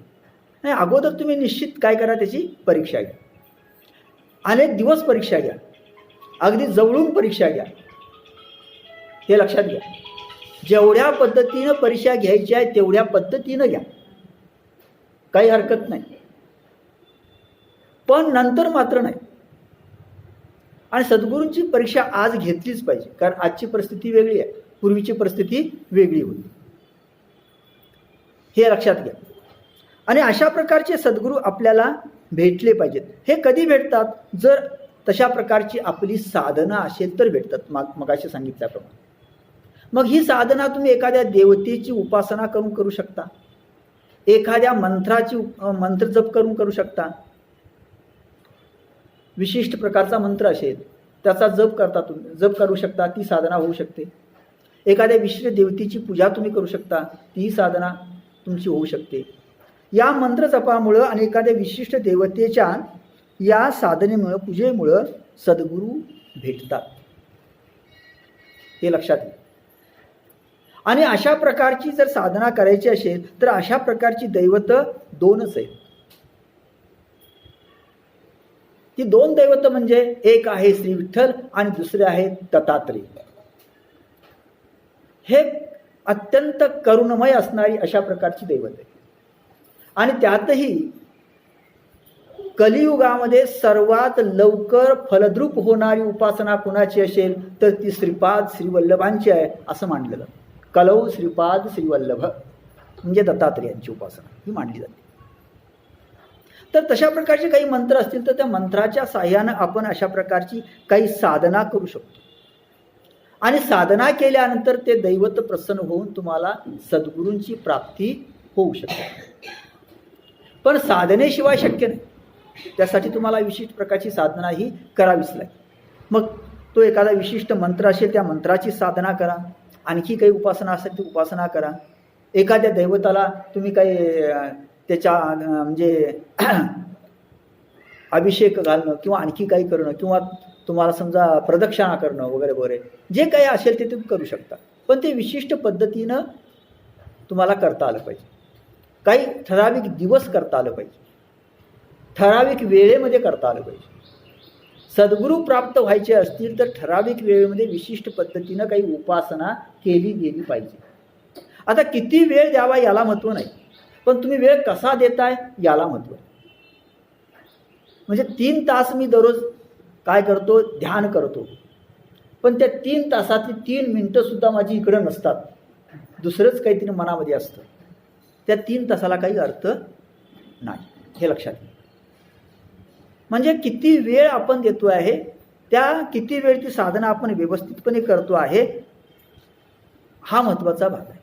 S1: अगोदर तुम्ही निश्चित काय करा, त्याची परीक्षा घ्या. अनेक दिवस परीक्षा घ्या, अगदी जवळून परीक्षा घ्या. हे लक्षात घ्या. जेवढ्या पद्धतीनं परीक्षा घ्यायची आहे तेवढ्या पद्धतीनं घ्या, काही हरकत नाही. पण नंतर मात्र नाही. आणि सद्गुरूंची परीक्षा आज घेतलीच पाहिजे, कारण आजची परिस्थिती वेगळी आहे, पूर्वीची परिस्थिती वेगळी होती. हे लक्षात घ्या. आणि अशा प्रकारचे सद्गुरू आपल्याला भेटले पाहिजेत. हे कधी भेटतात? जर तशा प्रकारची आपली साधना असेल तर भेटतात, मगाशी सांगितल्याप्रमाणे. मग ही साधना तुम्ही एखाद्या देवतेची उपासना करू शकता, एखाद्या मंत्राची मंत्र जप करू शकता. विशिष्ट प्रकारचा मंत्र असेल त्याचा जप करू शकता, ती साधना होऊ शकते. एखाद्या विशिष्ट देवतेची पूजा तुम्ही करू शकता, ती साधना तुमची होऊ शकते. या मंत्र जपामुळं आणि एखाद्या विशिष्ट देवतेच्या या साधनेमुळं, पूजेमुळं सद्गुरू भेटतात, हे लक्षात घ्या. आणि अशा प्रकारची जर साधना करायची असेल तर अशा प्रकारची दैवत दोनच आहेत. ती दोन दैवत म्हणजे एक आहे श्री विठ्ठल आणि दुसरे आहे दत्तात्रेय. हे अत्यंत करुणमय असणारी अशा प्रकारची दैवत आहे. आणि त्यातही कलियुगामध्ये सर्वात लवकर फलद्रूप होणारी उपासना कुणाची असेल तर ती श्रीपाद श्रीवल्लभांची आहे असं मानलं जातं. कलौ श्रीपाद श्रीवल्लभ म्हणजे दत्तात्रेयांची उपासना ही मानली जाते. तर तशा प्रकारचे काही मंत्र असतील तर त्या मंत्राच्या साह्यानं आपण अशा प्रकारची काही साधना करू शकतो. आणि साधना केल्यानंतर ते दैवत प्रसन्न होऊन तुम्हाला सद्गुरूंची प्राप्ती होऊ शकते. पण साधनेशिवाय शक्य नाही. त्यासाठी तुम्हाला विशिष्ट प्रकारची साधना ही करावीच लागेल. मग तो एखादा विशिष्ट मंत्र असेल त्या मंत्राची साधना करा, आणखी काही उपासना असेल ती उपासना करा. एखाद्या दैवताला तुम्ही काही त्याच्या म्हणजे अभिषेक घालणं किंवा आणखी काही करणं किंवा तुम्हाला समजा प्रदक्षिणा करणं वगैरे वगैरे जे काही असेल ते तुम्ही करू शकता. पण ते विशिष्ट पद्धतीनं तुम्हाला करता आलं पाहिजे. काही ठराविक दिवस करता आलं पाहिजे, ठराविक वेळेमध्ये करता आलं पाहिजे. सद्गुरू प्राप्त व्हायचे असतील तर ठराविक वेळेमध्ये विशिष्ट पद्धतीनं काही उपासना केली गेली पाहिजे. आता किती वेळ द्यावा याला महत्त्व नाही, पण तुम्ही वेळ कसा देताय याला महत्त्व आहे. म्हणजे 3 तास मी दररोज काय करतो, ध्यान करतो, पण त्या 3 तासातली 3 मिनटंसुद्धा माझी इकडं नसतात, दुसरंच काहीतरी मनामध्ये असतं. त्या 3 तासाला काही अर्थ नाही, हे लक्षात घ्या. म्हणजे किती वेळ आपण देतो आहे, त्या किती वेळ ती साधना आपण व्यवस्थितपणे करतो आहे, हा महत्त्वाचा भाग आहे.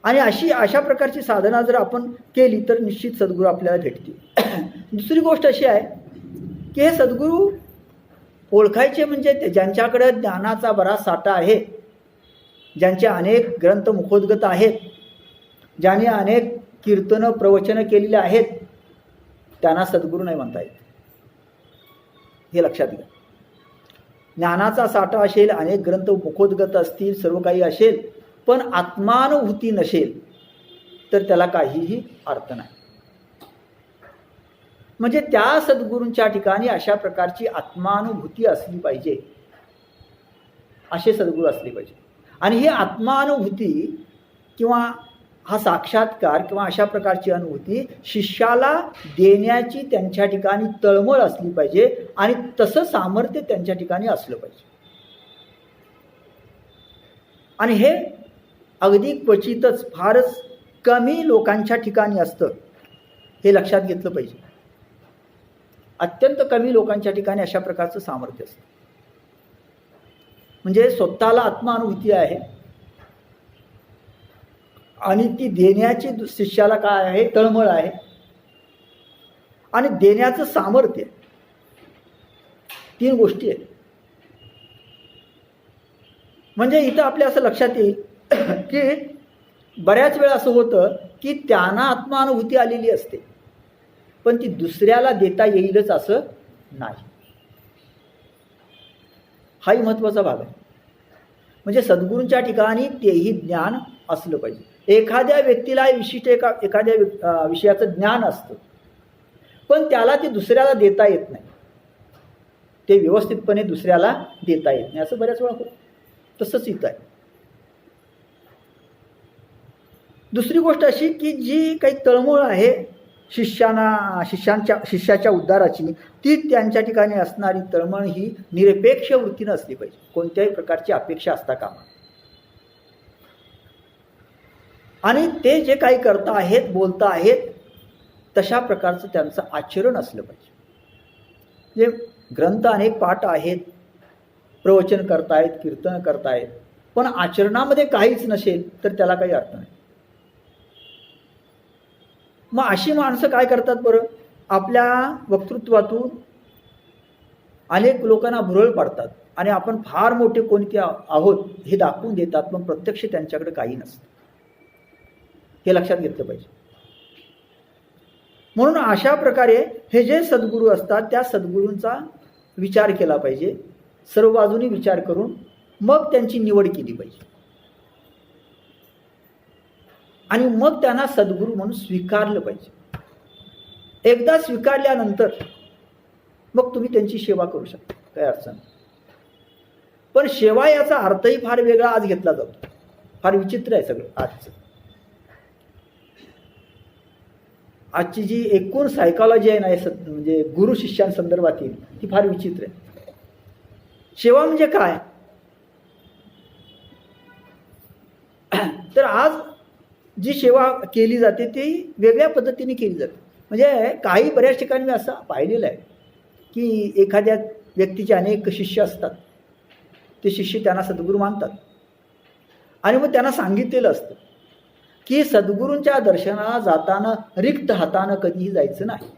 S1: आणि अशा प्रकारची साधना जर आपण केली तर निश्चित सद्गुरू आपल्याला भेटतील. दुसरी गोष्ट अशी आहे की हे सद्गुरू ओळखायचे म्हणजे ज्यांच्याकडे ज्ञानाचा बराच साठा आहे, ज्यांचे अनेक ग्रंथ मुखोद्गत आहेत, ज्यांनी अनेक कीर्तनं प्रवचनं केलेली आहेत, त्यांना सद्गुरू नाही म्हणता येत, हे लक्षात घ्या. ज्ञानाचा साठा असेल, अनेक ग्रंथ मुखोद्गत असतील, सर्व काही असेल, पण आत्मानुभूती नसेल तर त्याला काहीही अर्थ नाही. म्हणजे त्या सद्गुरूंच्या ठिकाणी अशा प्रकारची आत्मानुभूती असली पाहिजे, असे सद्गुरू असले पाहिजे. आणि ही आत्मानुभूती किंवा हा साक्षात्कार किंवा अशा प्रकारची अनुभूती शिष्याला देण्याची त्यांच्या ठिकाणी तळमळ असली पाहिजे आणि तसं सामर्थ्य त्यांच्या ठिकाणी असलं पाहिजे. आणि हे अगदी क्वचितच फारच कमी लोकांच्या ठिकाणी असतं, हे लक्षात घेतलं पाहिजे. अत्यंत कमी लोकांच्या ठिकाणी अशा प्रकारचं सामर्थ्य असतं. म्हणजे स्वतःला आत्मानुभूती आहे आणि ती देण्याची शिष्याला काय आहे, तळमळ आहे आणि देण्याचं सामर्थ्य. 3 गोष्टी आहेत. म्हणजे इथं आपल्या असं लक्षात येईल की बऱ्याच वेळा असं होतं की त्यांना आत्मानुभूती आलेली असते, पण ती दुसऱ्याला देता येईलच असं नाही. हाही महत्त्वाचा भाग आहे. म्हणजे सद्गुरूंच्या ठिकाणी तेही ज्ञान असलं पाहिजे. एखाद्या व्यक्तीला विशिष्ट एखाद्या विषयाचं ज्ञान असतं, पण त्याला ते दुसऱ्याला देता येत नाही, ते व्यवस्थितपणे दुसऱ्याला देता येत नाही, असं बऱ्याच वेळा होतं. तसंच इथं आहे. दुसरी गोष्ट अशी की जी काही तळमळ आहे शिष्याच्या उद्धाराची, ती त्यांच्या ठिकाणी असणारी तळमळ ही निरपेक्ष वृत्तीनं असली पाहिजे. कोणत्याही प्रकारची अपेक्षा असता कामा. आणि ते जे काही करता आहेत, बोलता आहेत, तशा प्रकारचं त्यांचं आचरण असलं पाहिजे. जे ग्रंथ अनेक पाठ आहेत, प्रवचन करतायत, कीर्तन करतायत, पण आचरणामध्ये काहीच नसेल तर त्याला काही अर्थ नाही. मग अशी माणसं काय करतात बरं, आपल्या वक्तृत्वातून अनेक लोकांना भुरळ पाडतात आणि आपण फार मोठे कोणते आहोत हे दाखवून देतात, पण प्रत्यक्ष त्यांच्याकडे काही नसतं. हे लक्षात घेतलं पाहिजे. म्हणून अशा प्रकारे हे जे सद्गुरू असतात त्या सद्गुरूंचा विचार केला पाहिजे, सर्व बाजूनी विचार करून मग त्यांची निवड केली पाहिजे आणि मग त्यांना सद्गुरू म्हणून स्वीकारलं पाहिजे. एकदा स्वीकारल्यानंतर मग तुम्ही त्यांची सेवा करू शकता, काही अडचण नाही. पण सेवा याचा अर्थही फार वेगळा आज घेतला जातो. फार विचित्र आहे सगळं आजचं. आजची जी एकूण सायकॉलॉजी आहे ना, म्हणजे गुरु शिष्यांसंदर्भातील, ती फार विचित्र आहे. सेवा म्हणजे काय, तर आज जी सेवा केली जाते ती वेगळ्या पद्धतीने केली जाते. म्हणजे काही बऱ्याच ठिकाणी मी असं पाहिलेलं आहे की एखाद्या व्यक्तीचे अनेक शिष्य असतात, ते शिष्य त्यांना सद्गुरू मानतात आणि मग त्यांना सांगितलेलं असतं की सद्गुरूंच्या दर्शनाला जाताना रिक्त हातानं कधीही जायचं नाही.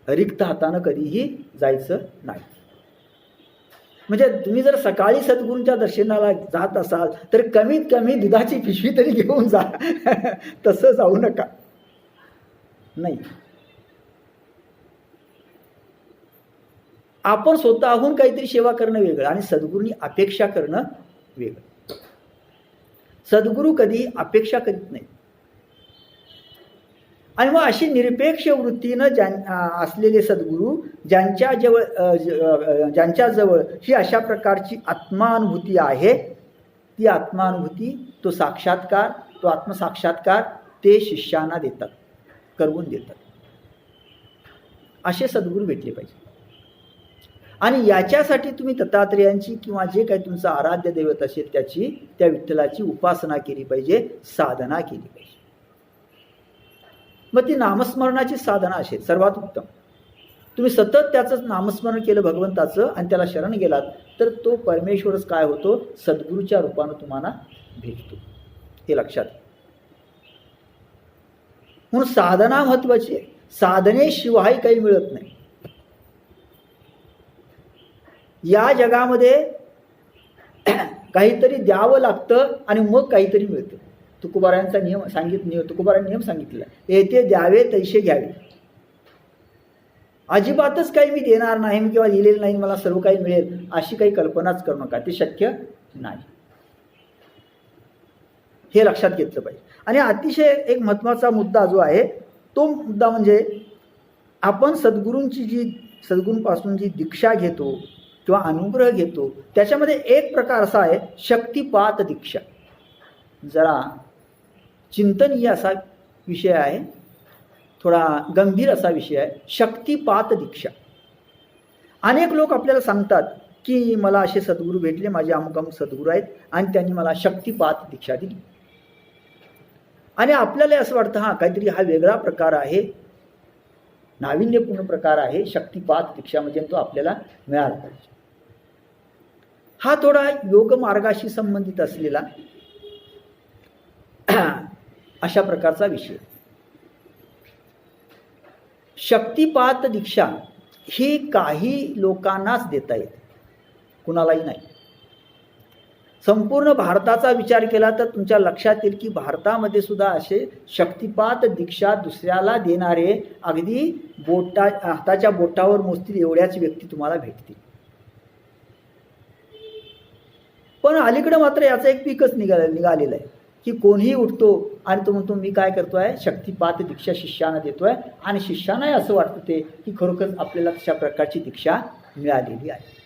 S1: रिक्त हातानं कधीही जायचं नाही. म्हणजे तुम्ही जर सकाळी सद्गुरूंच्या दर्शनाला जात असाल तर कमीत कमी दुधाची पिशवी तरी घेऊन जा. तसं जाऊ नका. नाही, आपण स्वतःहून काहीतरी सेवा करणं वेगळं आणि सद्गुरूंनी अपेक्षा करणं वेगळं. सद्गुरू कधी अपेक्षा करीत नाही. आणि मग अशी निरपेक्ष वृत्तीनं असलेले सद्गुरू ज्यांच्याजवळ ही अशा प्रकारची आत्मानुभूती आहे, ती आत्मानुभूती, तो साक्षात्कार, तो आत्मसाक्षात्कार ते शिष्यांना देतात, करवून देतात. असे सद्गुरू भेटले पाहिजे. आणि याच्यासाठी तुम्ही दत्तात्रेयांची किंवा जे काही तुमचं आराध्य दैवत असेल त्या विठ्ठलाची उपासना केली पाहिजे, साधना केली पाहिजे. मग ती नामस्मरणाची साधना असेल सर्वात उत्तम. तुम्ही सतत त्याचं नामस्मरण केलं भगवंताचं आणि त्याला शरण गेलात तर तो परमेश्वरच काय होतो, सद्गुरूच्या रूपानं तुम्हाला भेटतो. हे लक्षात. म्हणून साधना महत्वाची आहे. साधनेशिवाय काही मिळत नाही. या जगामध्ये काहीतरी द्यावं लागतं आणि मग काहीतरी मिळतं. तुकोबारायांचा तुकोबारांनी नियम सांगितलेला, येथे द्यावे तैसे घ्यावे. अजिबातच काही मी देणार नाही किंवा दिलेलं नाही, मला सर्व काही मिळेल अशी काही कल्पनाच करू नका. ते शक्य नाही. हे लक्षात घेतलं पाहिजे. आणि अतिशय एक महत्त्वाचा मुद्दा जो आहे तो मुद्दा म्हणजे आपण सद्गुरूंपासून जी दीक्षा घेतो किंवा अनुग्रह घेतो त्याच्यामध्ये एक प्रकार असा आहे शक्तिपात दीक्षा. जरा चिंतनीय असा विषय आहे, थोडा गंभीर असा विषय आहे, शक्तिपात दीक्षा. अनेक लोक आपल्याला सांगतात की मला असे सद्गुरू भेटले, माझे अमुक अमुक सद्गुरू आहेत आणि त्यांनी मला शक्तिपात दीक्षा दिली. आणि आपल्याला असं वाटतं हा काहीतरी हा वेगळा प्रकार आहे, नाविन्यपूर्ण प्रकार आहे शक्तिपात दीक्षा म्हणजे तो आपल्याला मिळाला पाहिजे. हा थोडा योग मार्गाशी संबंधित असलेला अशा प्रकारचा विषय. शक्तिपात दीक्षा ही काही लोकांनाच देता येते, कुणालाही नाही. संपूर्ण भारताचा विचार केला तर तुमच्या लक्षात येईल की भारतामध्ये सुद्धा असे शक्तिपात दीक्षा दुसऱ्याला देणारे अगदी हाताच्या बोटावर मोजतील एवढ्याच व्यक्ती तुम्हाला भेटतील. पण अलीकडे मात्र याचं एक पीकच निघालेलं आहे की कोणीही उठतो आणि तो म्हणतो मी काय करतोय शक्तिपात दीक्षा शिष्याना देतोय आणि शिष्यानाही असं वाटतं ते की खरोखर आपल्याला तशा प्रकारची दीक्षा मिळालेली आहे.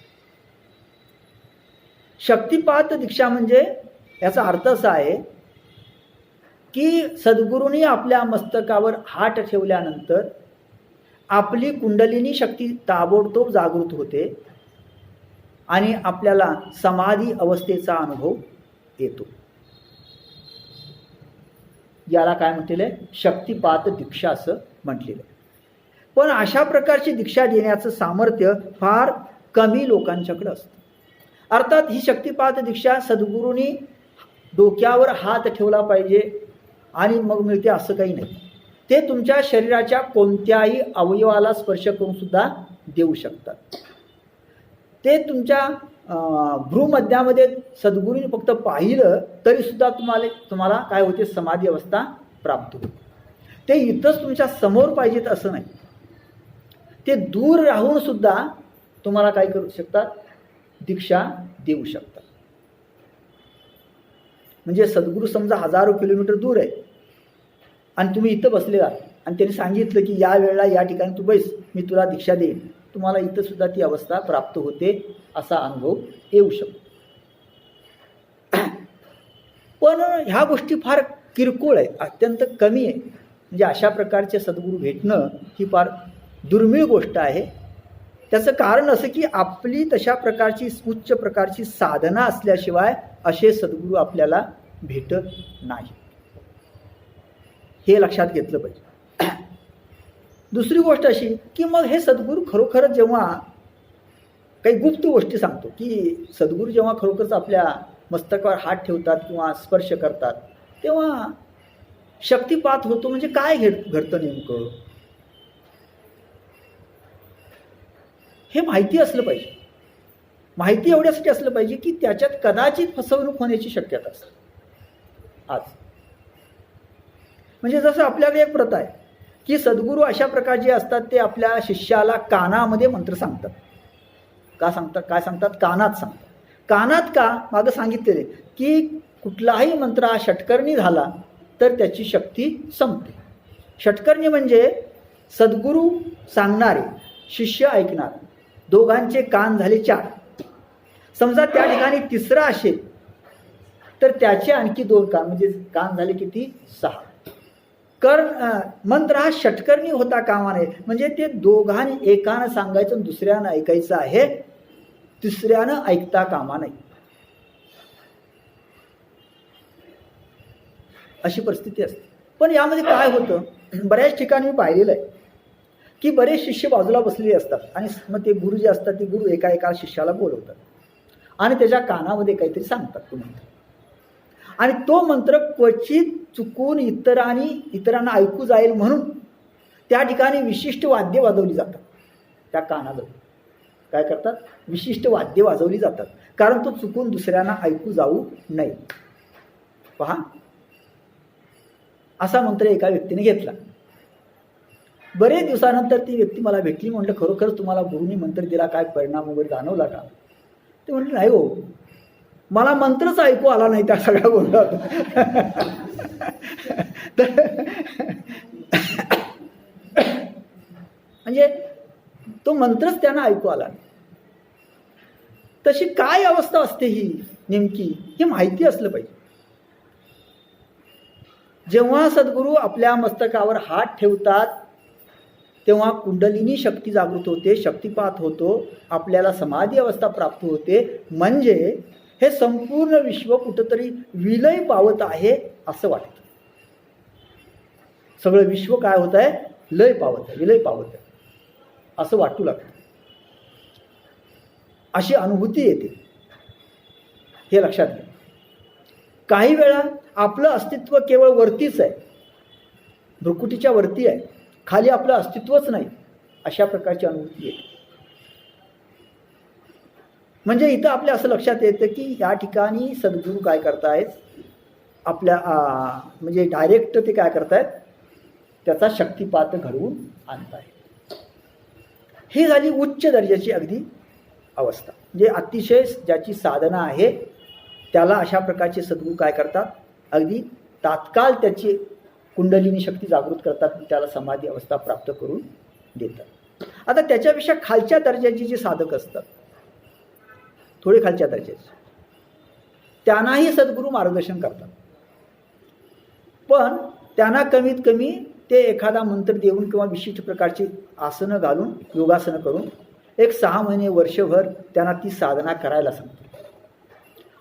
S1: शक्तिपात दीक्षा म्हणजे याचा अर्थ असा आहे की सद्गुरूंनी आपल्या मस्तकावर हात ठेवल्यानंतर आपली कुंडलिनी शक्ती ताबडतोब जागृत होते आणि आपल्याला समाधी अवस्थेचा अनुभव येतो. याला काय म्हटलेलं आहे शक्तिपात दीक्षा असं म्हटलेलं आहे. पण अशा प्रकारची दीक्षा देण्याचं सामर्थ्य फार कमी लोकांच्याकडे असतं. अर्थात ही शक्तिपात दीक्षा सद्गुरूंनी डोक्यावर हात ठेवला पाहिजे आणि मग मिळते असं काही नाही. ते तुमच्या शरीराच्या कोणत्याही अवयवाला स्पर्श करून सुद्धा देऊ शकतात. ते तुमच्या भ्रूमध्यामध्ये सद्गुरूंनी फक्त पाहिलं तरी सुद्धा तुम्हाला काय होते समाधी अवस्था प्राप्त होते. ते इथंच तुमच्या समोर पाहिजेत असं नाही, ते दूर राहून सुद्धा तुम्हाला काय करू शकतात दीक्षा देऊ शकतात. म्हणजे सद्गुरू समजा हजारो किलोमीटर दूर आहे आणि तुम्ही इथं बसले आहात आणि त्यांनी सांगितलं की या वेळेला या ठिकाणी तू बैस, मी तुला दीक्षा देईन, तुम्हाला इथं सुद्धा ती अवस्था प्राप्त होते, असा अनुभव येऊ शकतो. पण ह्या गोष्टी फार किरकोळ आहे, अत्यंत कमी आहे. म्हणजे अशा प्रकारचे सद्गुरू भेटणं ही फार दुर्मिळ गोष्ट आहे. त्याचं कारण असं की आपली तशा प्रकारची उच्च प्रकारची साधना असल्याशिवाय असे सद्गुरू आपल्याला भेटत नाही, हे लक्षात घेतलं पाहिजे. दुसरी गोष्ट अशी की मग हे सद्गुरू खरोखरच जेव्हा काही गुप्त गोष्टी सांगतो की सद्गुरू जेव्हा खरोखरच आपल्या मस्तकावर हात ठेवतात किंवा स्पर्श करतात तेव्हा शक्तिपात होतो, म्हणजे काय घडतं नेमकं हे माहिती असलं पाहिजे. माहिती एवढ्यासाठी असलं पाहिजे की त्याच्यात कदाचित फसवणूक होण्याची शक्यता असते. आज म्हणजे जसं आपल्याकडे एक प्रथा आहे की सद्गुरू अशा प्रकारचे असतात ते आपल्या शिष्याला कानामध्ये मंत्र सांगतात. का सांगतात, काय सांगतात, कानात सांगतात. कानात का मागं सांगितलेले की कुठलाही मंत्र हा षटकर्णी झाला तर त्याची शक्ती संपते. षटकर्णी म्हणजे सद्गुरू सांगणारे शिष्य ऐकणार, दोघांचे कान झाले 4. समजा त्या ठिकाणी तिसरा असेल तर त्याचे आणखी 2 कान, म्हणजे कान झाले किती 6. मंत्र हा षटकर्णी होता कामा नये, म्हणजे ते दोघांनी एकानं सांगायचं दुसऱ्यानं ऐकायचं आहे, तिसऱ्यानं ऐकता कामा नये. अशी परिस्थिती असते. पण यामध्ये काय होतं, बऱ्याच ठिकाणी मी पाहिलेलं आहे की बरेच शिष्य बाजूला बसलेले असतात आणि मग ते गुरु जे असतात ते गुरु एका शिष्याला बोलवतात आणि त्याच्या कानामध्ये काहीतरी सांगतात तो मंत्र, आणि तो मंत्र क्वचित चुकून इतरांना ऐकू जाईल म्हणून त्या ठिकाणी विशिष्ट वाद्य वाजवली जातात. त्या कानाजवळ काय करतात, विशिष्ट वाद्य वाजवली जातात, कारण तो चुकून दुसऱ्यांना ऐकू जाऊ नये. पहा, असा मंत्र एका व्यक्तीने घेतला. बरेच दिवसानंतर ती व्यक्ती मला भेटली. म्हटलं खरोखर तुम्हाला गुरुनी मंत्र दिला, काय परिणाम वगैरे जाणवला का? ते म्हटलं नाही हो, मला मंत्रच ऐकू आला नाही त्या सगळ्या गोंधळात. म्हणजे तो मंत्रच त्यांना ऐकू आला नाही. तशी काय अवस्था असते ही नेमकी, हे माहिती असलं पाहिजे. जेव्हा सद्गुरू आपल्या मस्तकावर हात ठेवतात तेव्हा कुंडलिनी शक्ती जागृत होते, शक्तिपात होतो, आपल्याला समाधी अवस्था प्राप्त होते. म्हणजे हे संपूर्ण विश्व कुठंतरी विलय पावत आहे असं वाटतं. सगळं विश्व काय होत आहे, लय पावत आहे, विलय पावत आहे असं वाटू लागतं. अशी अनुभूती येते, हे लक्षात घ्या. काही वेळा आपलं अस्तित्व केवळ वरतीच आहे, भ्रुकुटीच्या वरती आहे, खाली आपलं अस्तित्वच नाही, अशा प्रकारची अनुभूती येते. म्हणजे इथं आपल्या असं लक्षात येतं की या ठिकाणी सद्गुरू काय करतायत, आपल्या म्हणजे डायरेक्ट ते काय करतायत, त्याचा शक्तिपात घडवून आणतायत. ही झाली उच्च दर्जाची अगदी अवस्था. म्हणजे अतिशय ज्याची साधना आहे त्याला अशा प्रकारचे सद्गुरू काय करतात, अगदी तात्काळ त्याची कुंडलिनी शक्ती जागृत करतात, त्याला समाधी अवस्था प्राप्त करून देतात. आता त्याच्यापेक्षा खालच्या दर्जाचे जे साधक असतात, थोडे खालच्या दर्जाचे, त्यांनाही सद्गुरू मार्गदर्शन करतात. पण त्यांना कमीत कमी ते एखादा मंत्र देऊन किंवा विशिष्ट प्रकारची आसनं घालून, योगासनं करून 6 महिने वर्षभर त्यांना ती साधना करायला सांगतात.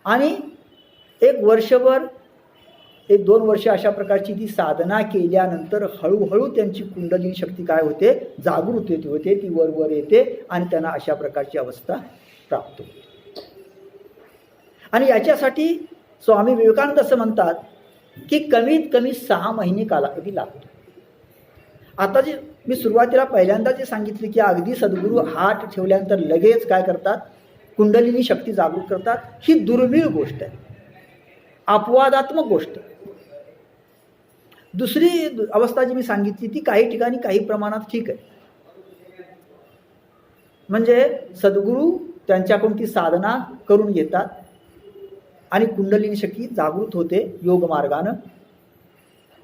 S1: आणि 1 वर्षभर 1-2 वर्ष अशा प्रकारची ती साधना केल्यानंतर हळूहळू त्यांची कुंडलिनी शक्ती काय होते, जागृत होते, ती वर येते आणि त्यांना अशा प्रकारची अवस्था प्राप्त होते. आणि याच्यासाठी स्वामी विवेकानंद असं म्हणतात की कमीत कमी 6 महिने कालावधी लागतो. आता जे मी सुरुवातीला पहिल्यांदा जे सांगितले की अगदी सद्गुरू हात ठेवल्यानंतर लगेच काय करतात, कुंडलिनी शक्ती जागृत करतात, ही दुर्मिळ गोष्ट आहे, अपवादात्मक गोष्ट. दुसरी अवस्था जी मी सांगितली ती काही ठिकाणी काही प्रमाणात ठीक आहे. म्हणजे सद्गुरू त्यांच्याकडून ती साधना करून घेतात आणि कुंडलिनी शक्ती जागृत होते योग मार्गानं,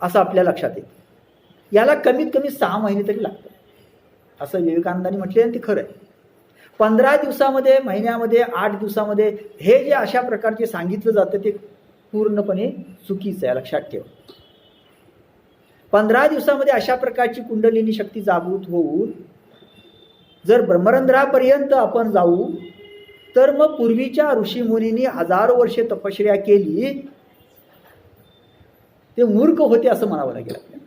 S1: असं आपल्या लक्षात येतं. याला कमीत कमी 6 महिने तरी लागतात असं विवेकानंदांनी म्हटले आणि ते खरं आहे. 15 दिवसामध्ये, महिन्यामध्ये, 8 दिवसामध्ये हे जे अशा प्रकारचे सांगितलं जातं ते पूर्णपणे चुकीचं आहे, लक्षात ठेवा. 15 दिवसामध्ये अशा प्रकारची कुंडलिनी शक्ती जागृत होऊन जर ब्रह्मरंध्रापर्यंत आपण जाऊ तर मग पूर्वीच्या ऋषीमुनींनी हजारो वर्षे तपश्चर्या केली, ते मूर्ख होते असं म्हणावं लागेल आपल्याला.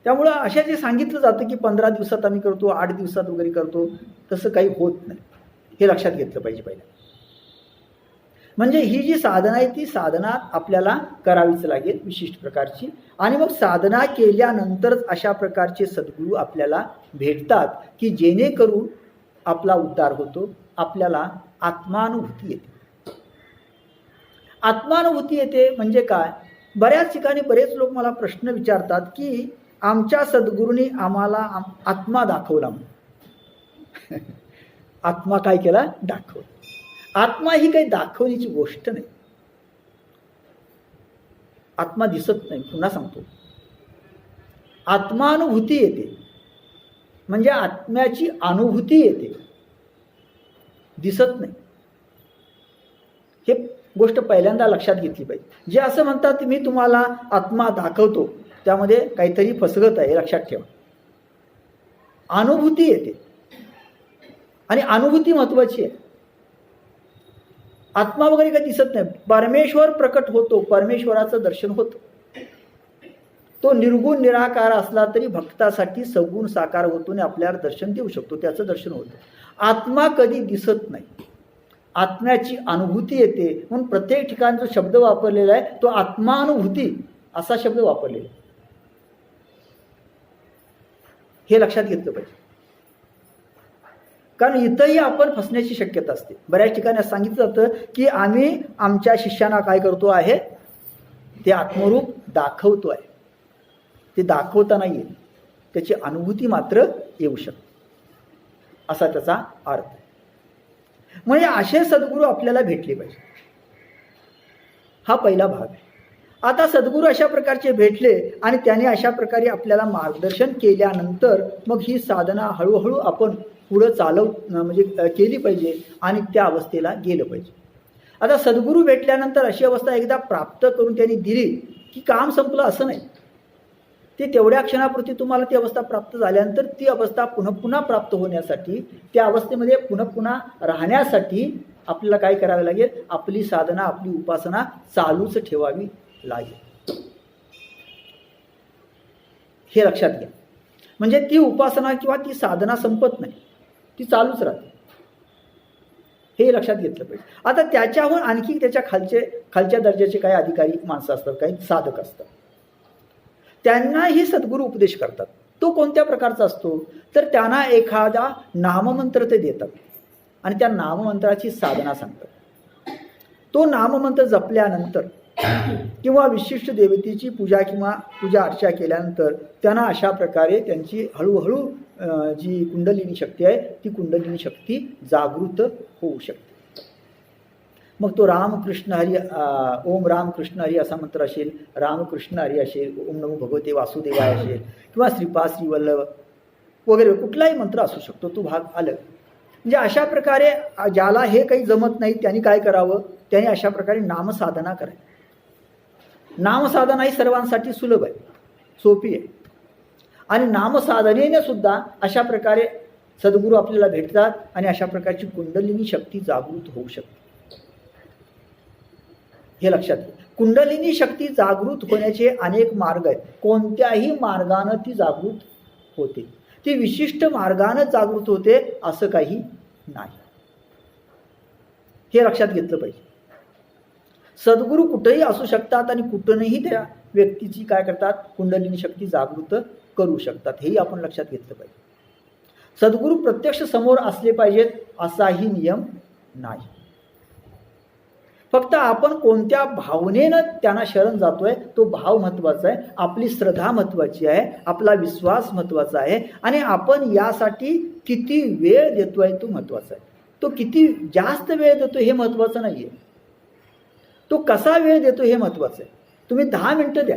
S1: त्यामुळं अशा जे सांगितलं जातं की 15 दिवसात आम्ही करतो, 8 दिवसात वगैरे करतो, तसं काही होत नाही, हे लक्षात घेतलं पाहिजे पहिलं. म्हणजे ही जी साधना आहे ती साधना आपल्याला करावीच लागेल विशिष्ट प्रकारची. आणि मग साधना केल्यानंतरच अशा प्रकारचे सद्गुरू आपल्याला भेटतात की जेणेकरून आपला उद्धार होतो, आपल्याला आत्मानुभूती येते. आत्मानुभूती येते म्हणजे काय, बऱ्याच ठिकाणी बरेच लोक मला प्रश्न विचारतात की आमच्या सद्गुरूंनी आम्हाला आत्मा दाखवला. आत्मा काय केला, दाखवला. आत्मा ही काही दाखवण्याची गोष्ट नाही, आत्मा दिसत नाही. पुन्हा सांगतो, आत्मानुभूती येते म्हणजे आत्म्याची अनुभूती येते, दिसत नाही. हे गोष्ट पहिल्यांदा लक्षात घेतली पाहिजे. जे असं म्हणतात मी तुम्हाला आत्मा दाखवतो, त्यामध्ये काहीतरी फसगत आहे, लक्षात ठेवा. अनुभूती येते आणि अनुभूती महत्वाची आहे. आत्मा वगैरे काही दिसत नाही. परमेश्वर प्रकट होतो, परमेश्वराचं दर्शन होतं. तो निर्गुण निराकार असला तरी भक्तासाठी सगुण साकार होतो आणि आपल्याला दर्शन देऊ शकतो, त्याचं दर्शन होतं. आत्मा कधी दिसत नाही, आत्म्याची अनुभूती येते. म्हणून प्रत्येक ठिकाणी जो शब्द वापरलेला आहे तो आत्मानुभूती असा शब्द वापरलेला आहे, हे लक्षात घेतलं पाहिजे. कारण इथंही आपण फसण्याची शक्यता असते. बऱ्याच ठिकाणी असं सांगितलं जातं की आम्ही आमच्या शिष्यांना काय करतो आहे, ते आत्मरूप दाखवतो आहे. ते दाखवता नाही येत, त्याची अनुभूती मात्र येऊ शकते, असा त्याचा अर्थ. म्हणजे असे सद्गुरू आपल्याला भेटले पाहिजे. हा पहिला भाग आहे. आता सद्गुरू अशा प्रकारचे भेटले आणि त्याने अशा प्रकारे आपल्याला मार्गदर्शन केल्यानंतर मग ही साधना हळूहळू आपण पुढं म्हणजे केली पाहिजे आणि त्या अवस्थेला गेलं पाहिजे. आता सद्गुरू भेटल्यानंतर अशी अवस्था एकदा प्राप्त करून त्यांनी दिली की काम संपलं असं नाही. ते तेवढ्या क्षणापुरती तुम्हाला ती अवस्था प्राप्त झाल्यानंतर ती अवस्था पुन्हा प्राप्त होण्यासाठी, त्या अवस्थेमध्ये पुन्हा राहण्यासाठी आपल्याला काय करावे लागेल? आपली साधना, आपली उपासना चालूच ठेवावी लागेल. हे लक्षात घ्या. म्हणजे ती उपासना किंवा ती साधना संपत नाही, ती चालूच राहते. हे लक्षात घेतलं पाहिजे. आता त्याच्याहून आणखी त्याच्या खालच्या दर्जाचे काही अधिकारी माणसं असतात, काही साधक असतात. त्यांनाही सद्गुरू उपदेश करतात. तो कोणत्या प्रकारचा असतो? तर त्यांना एखादा नाममंत्र ते देतात आणि त्या नाममंत्राची साधना सांगतात. तो नाममंत्र जपल्यानंतर किंवा विशिष्ट देवतेची पूजा किंवा पूजा अर्चा केल्यानंतर त्यांना अशा प्रकारे त्यांची हळूहळू जी कुंडलिनी शक्ती आहे ती कुंडलिनी शक्ती जागृत होऊ शकते. मग तो रामकृष्ण हरी, ओम रामकृष्ण हरी असा मंत्र असेल, रामकृष्ण हरी असेल, ओम नमो भगवते वासुदेवाय असेल किंवा श्रीपाद श्रीवल्लभ वगैरे कुठलाही मंत्र असू शकतो. तो भाग अलग. म्हणजे अशा प्रकारे ज्याला हे काही जमत नाही त्यांनी काय करावं? त्यांनी अशा प्रकारे नामसाधना करावी. नामसाधना ही सर्वांसाठी सुलभ आहे, सोपी आहे. आणि नामसाधनेने सुद्धा अशा प्रकारे सद्गुरू आपल्याला भेटतात आणि अशा प्रकारची कुंडलिनी शक्ती जागृत होऊ शकते. हे लक्षात घ्या. कुंडलिनी शक्ती जागृत होण्याचे अनेक मार्ग आहेत. कोणत्याही मार्गानं ती जागृत होते. ती विशिष्ट मार्गानं जागृत होते असं काही नाही. हे लक्षात घेतलं पाहिजे. सद्गुरू कुठेही असू शकतात आणि कुठूनही त्या व्यक्तीची काय करतात? कुंडलिनी शक्ती जागृत करू शकतात. हेही आपण लक्षात घेतलं पाहिजे. सद्गुरू प्रत्यक्ष समोर असले पाहिजेत असाही नियम नाही. फक्त आपण कोणत्या भावनेनं त्यांना शरण जातोय तो भाव महत्वाचा आहे. आपली श्रद्धा महत्वाची आहे, आपला विश्वास महत्वाचा आहे आणि आपण यासाठी किती वेळ देतोय तो महत्वाचा आहे. तो किती जास्त वेळ देतो हे महत्वाचं नाहीये, तो कसा वेळ देतो हे महत्वाचं आहे. तुम्ही 10 मिनिटं द्या,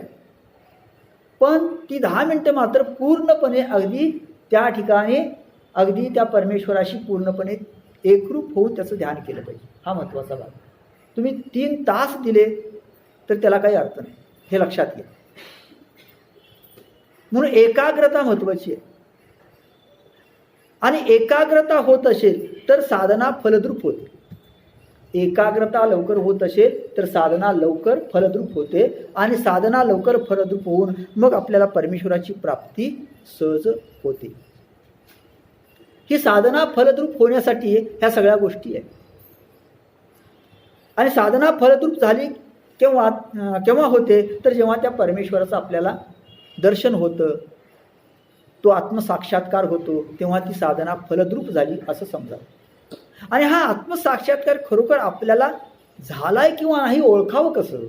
S1: पण ती 10 मिनिटं मात्र पूर्णपणे अगदी त्या ठिकाणी अगदी त्या परमेश्वराशी पूर्णपणे एकरूप होऊन त्याचं ध्यान केलं पाहिजे. हा महत्वाचा भाग. तुम्ही 3 तास दिले तर त्याला काही अर्थ नाही. हे लक्षात घ्या. म्हणून एकाग्रता महत्वाची आहे आणि एकाग्रता होत असेल तर साधना फलद्रूप होते. एकाग्रता लवकर होत असेल तर साधना लवकर फलद्रूप होते आणि साधना लवकर फलद्रूप होऊन मग आपल्याला परमेश्वराची प्राप्ती सहज होते. ही साधना फलद्रूप होण्यासाठी ह्या सगळ्या गोष्टी आहेत. आणि साधना फलद्रूप झाली केव्हा होते? तर जेव्हा त्या परमेश्वराचं आपल्याला दर्शन होतं, तो आत्मसाक्षात्कार होतो, तेव्हा ती साधना फलद्रूप झाली असं समजा. आणि हा आत्मसाक्षात्कार खरोखर आपल्याला झालाय किंवा नाही ओळखावं कसं?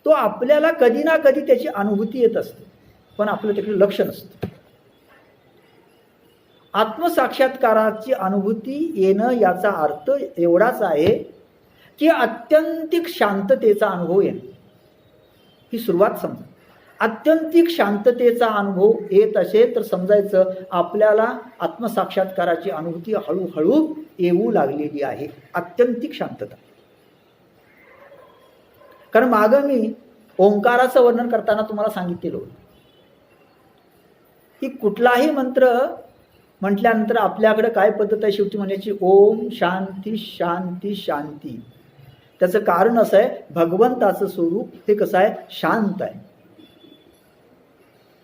S1: तो आपल्याला कधी ना कधी त्याची अनुभूती येत असते, पण आपलं त्याकडे लक्ष नसतं. आत्मसाक्षात्काराची अनुभूती येणं याचा अर्थ एवढाच आहे की आत्यंतिक शांततेचा अनुभव येणं. ही सुरुवात समजा. आत्यंतिक शांततेचा अनुभव येत असेल तर समजायचं आपल्याला आत्मसाक्षात्काराची अनुभूती हळूहळू येऊ लागलेली आहे. आत्यंतिक शांतता. कारण मागं मी ओंकाराचं वर्णन करताना तुम्हाला सांगितलेलं होतं की कुठलाही मंत्र म्हटल्यानंतर आपल्याकडे काय पद्धत आहे शेवटी म्हणण्याची? ओम शांती शांती शांती. त्याचं कारण असं आहे, भगवंताचं स्वरूप हे कसं आहे? शांत आहे.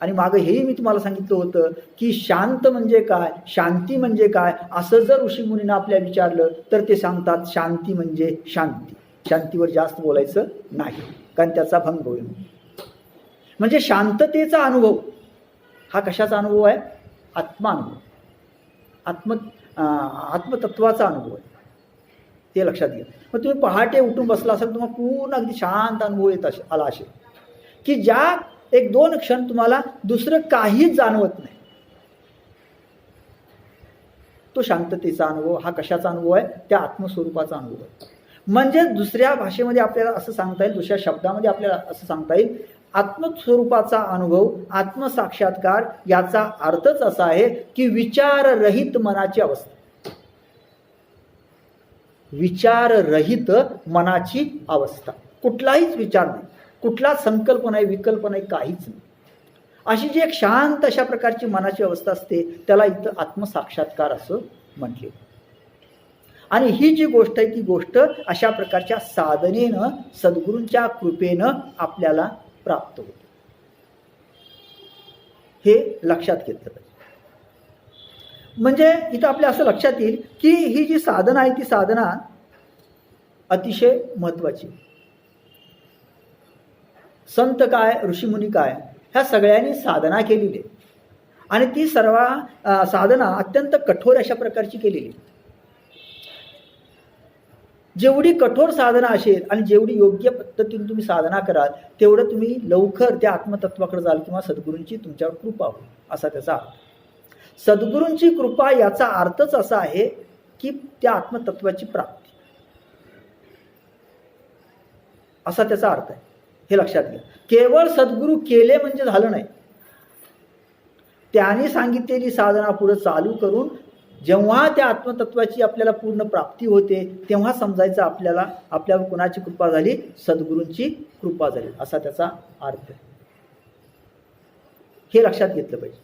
S1: आणि मागं हेही मी तुम्हाला सांगितलं होतं की शांत म्हणजे काय, शांती म्हणजे काय, असं जर ऋषीमुनींना आपल्या विचारलं तर ते सांगतात शांती म्हणजे शांती. शांतीवर जास्त बोलायचं नाही कारण त्याचा भंग होईल. म्हणजे शांततेचा अनुभव हा कशाचा अनुभव आहे? आत्मानुभव, आत्मतत्वाचा अनुभव आहे. ते लक्षात घ्या. मग तुम्ही पहाटे उठून बसला असाल, तुम्हाला पूर्ण अगदी शांत अनुभव येत आला असेल की ज्या 1-2 क्षण तुम्हाला दुसरं काहीच जाणवत नाही. तो शांततेचा अनुभव. हा कशाचा अनुभव आहे? त्या आत्मस्वरूपाचा अनुभव आहे. म्हणजे दुसऱ्या भाषेमध्ये आपल्याला असं सांगता येईल, दुसऱ्या शब्दामध्ये आपल्याला असं सांगता येईल, आत्मस्वरूपाचा अनुभव, आत्मसाक्षात्कार याचा अर्थच असा आहे की विचाररहित मनाची अवस्था. विचाररहित मनाची अवस्था. कुठलाहीच विचार नाही, कुठलाच संकल्प नाही, विकल्प नाही, काहीच नाही. अशी जी एक शांत अशा प्रकारची मनाची अवस्था असते त्याला इथं आत्मसाक्षात्कार असं म्हटले. आणि ही जी गोष्ट आहे ती गोष्ट अशा प्रकारच्या साधनेनं, सद्गुरूंच्या कृपेनं आपल्याला प्राप्त होते. हे लक्षात घेतलं पाहिजे. म्हणजे इथं आपल्या असं लक्षात येईल की ही जी साधना आहे ती साधना अतिशय महत्वाची. संत काय, ऋषीमुनी काय, ह्या सगळ्यांनी साधना केलेली आहे आणि ती सर्व साधना अत्यंत कठोर अशा प्रकारची केलेली. जेवढी कठोर साधना असेल आणि जेवढी योग्य पद्धतीने तुम्ही साधना कराल तेवढं तुम्ही लवकर त्या आत्मतत्वाकडे जाल किंवा सद्गुरूंची तुमच्यावर कृपा होईल असा त्याचा अर्थ. सद्गुरूंची कृपा याचा अर्थच असा आहे की त्या आत्मतत्वाची प्राप्ती असा त्याचा अर्थ आहे. हे लक्षात घ्या. केवळ सद्गुरू केले म्हणजे झालं नाही. त्यांनी सांगितलेली साधना पुढे चालू करून जेव्हा त्या आत्मतत्वाची आपल्याला पूर्ण प्राप्ती होते तेव्हा समजायचं आपल्यावर कोणाची कृपा झाली? सद्गुरूंची कृपा झाली असा त्याचा अर्थ आहे. हे लक्षात घेतलं पाहिजे.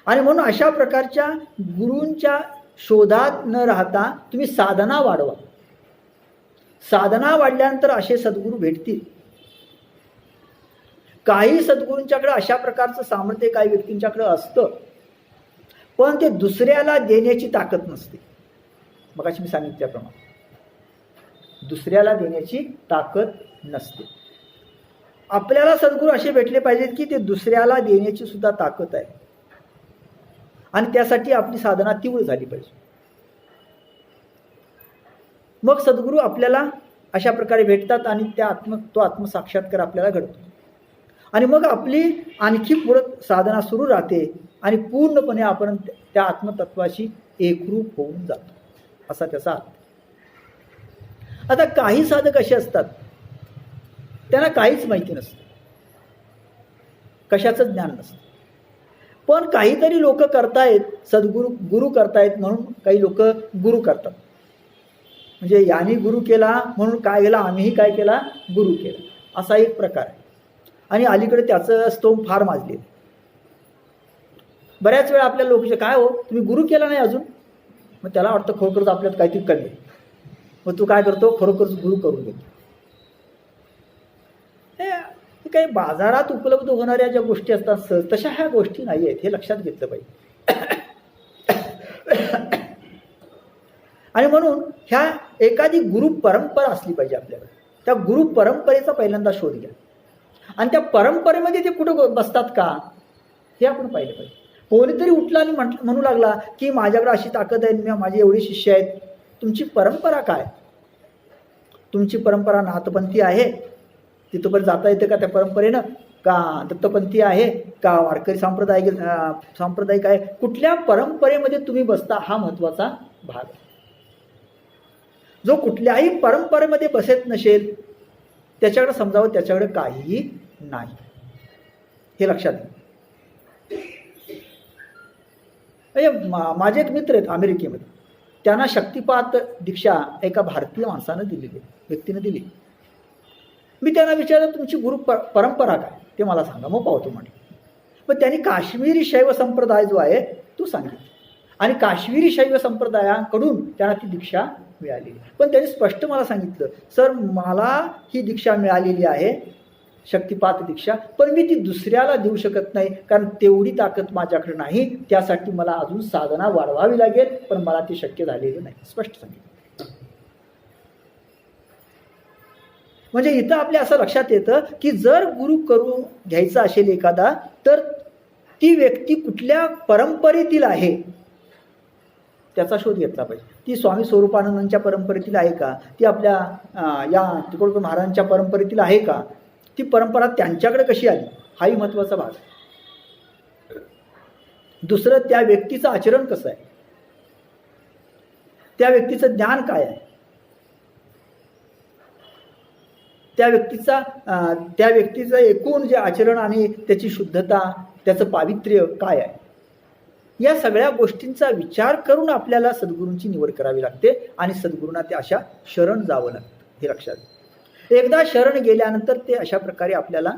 S1: आणि म्हणून अशा प्रकारच्या गुरूंच्या शोधात न राहता तुम्ही साधना वाढवा. साधना वाढल्यानंतर असे सद्गुरू भेटतील. काही सद्गुरूंच्याकडे अशा प्रकारचं सामर्थ्य काही व्यक्तींच्याकडे असतं पण ते दुसऱ्याला देण्याची ताकद नसते. मगाशी मी सांगितल्याप्रमाणे दुसऱ्याला देण्याची ताकद नसते. आपल्याला सद्गुरू असे भेटले पाहिजेत की ते दुसऱ्याला देण्याची सुद्धा ताकद आहे आणि त्यासाठी आपली साधना तीव्र झाली पाहिजे. मग सद्गुरू आपल्याला अशा प्रकारे भेटतात आणि तो आत्मसाक्षात्कार आपल्याला घडतो आणि मग आपली आणखी पुढे साधना सुरू राहते आणि पूर्णपणे आपण त्या आत्मतत्वाशी एकरूप होऊन जातो असा त्याचा अर्थ. आता काही साधक असे असतात त्यांना काहीच माहिती नसतं, कशाचं ज्ञान नसतं, पण काहीतरी लोक करतायत, गुरु करतायत म्हणून काही लोक गुरु करतात. म्हणजे यांनी गुरु केला म्हणून काय केला, आम्हीही काय केला, गुरु केला असा एक प्रकार आहे. आणि अलीकडे त्याचं स्तोम फार माजले. बऱ्याच वेळा आपल्या लोक काय हो तुम्ही गुरु केला नाही अजून, मग त्याला वाटतं खरोखरच आपल्यात काहीतरी कमी आहे. मग तू काय करतो, खरोखरच गुरु करून घेतो. हे काही बाजारात उपलब्ध होणाऱ्या ज्या गोष्टी असतात तशा ह्या गोष्टी नाही आहेत, हे लक्षात घेतलं पाहिजे. आणि म्हणून ह्या एखादी गुरु परंपरा असली पाहिजे आपल्याला. त्या गुरु परंपरेचा पहिल्यांदा शोध घ्या आणि त्या परंपरेमध्ये ते कुठं बसतात का हे आपण पाहिलं पाहिजे. कोणीतरी उठला आणि म्हणू लागला की माझ्याकडे अशी ताकद आहे, माझे एवढे शिष्य आहेत. तुमची परंपरा काय? तुमची परंपरा नाथपंथी आहे, तिथंपर्यंत जाता येतं का त्या परंपरेनं? का दत्तपंथी आहे का वारकरी सांप्रदायिक आहे? कुठल्या परंपरेमध्ये तुम्ही बसता हा महत्वाचा भाग आहे. जो कुठल्याही परंपरेमध्ये बसत नसेल त्याच्याकडे समजावं, त्याच्याकडे काहीही नाही, हे लक्षात घ्या. माझे एक मित्र आहेत अमेरिकेमध्ये, त्यांना शक्तिपात दीक्षा एका भारतीय माणसानं दिलेली, व्यक्तीनं दिली. मी त्यांना विचारलं तुमची गुरु परंपरा काय ते मला सांगा, मग पाहतो म्हणे. पण त्यांनी काश्मीरी शैव संप्रदाय जो आहे तो सांगितला आणि काश्मीरी शैव संप्रदायाकडून त्यांना ती दीक्षा मिळालेली. पण त्यांनी स्पष्ट मला सांगितलं, सर मला ही दीक्षा मिळालेली आहे शक्तिपात दीक्षा, पण मी ती दुसऱ्याला देऊ शकत नाही कारण तेवढी ताकद माझ्याकडे नाही, त्यासाठी मला अजून साधना वाढवावी लागेल, पण मला ती शक्य झालेली नाही, स्पष्ट सांगितलं. म्हणजे इथं आपल्या असं लक्षात येतं की जर गुरु करून घ्यायचा असेल एखादा तर ती व्यक्ती कुठल्या परंपरेतील आहे त्याचा शोध घेतला पाहिजे. ती स्वामी स्वरूपानंदांच्या परंपरेतील आहे का, ती आपल्या या तुकडोजी महाराजांच्या परंपरेतील आहे का, ती परंपरा त्यांच्याकडे कशी आली हाही महत्वाचा भाग. दुसरं त्या व्यक्तीचं आचरण कसं आहे, त्या व्यक्तीचं ज्ञान काय आहे, त्या व्यक्तीचं एकूण जे आचरण आणि त्याची शुद्धता, त्याचं पावित्र्य काय आहे, या सगळ्या गोष्टींचा विचार करून आपल्याला सद्गुरूंची निवड करावी लागते आणि सद्गुरूंना ते अशा शरण जावं लागतं. हे लक्षात घ्या. एकदा शरण गेल्यानंतर ते अशा प्रकारे आपल्याला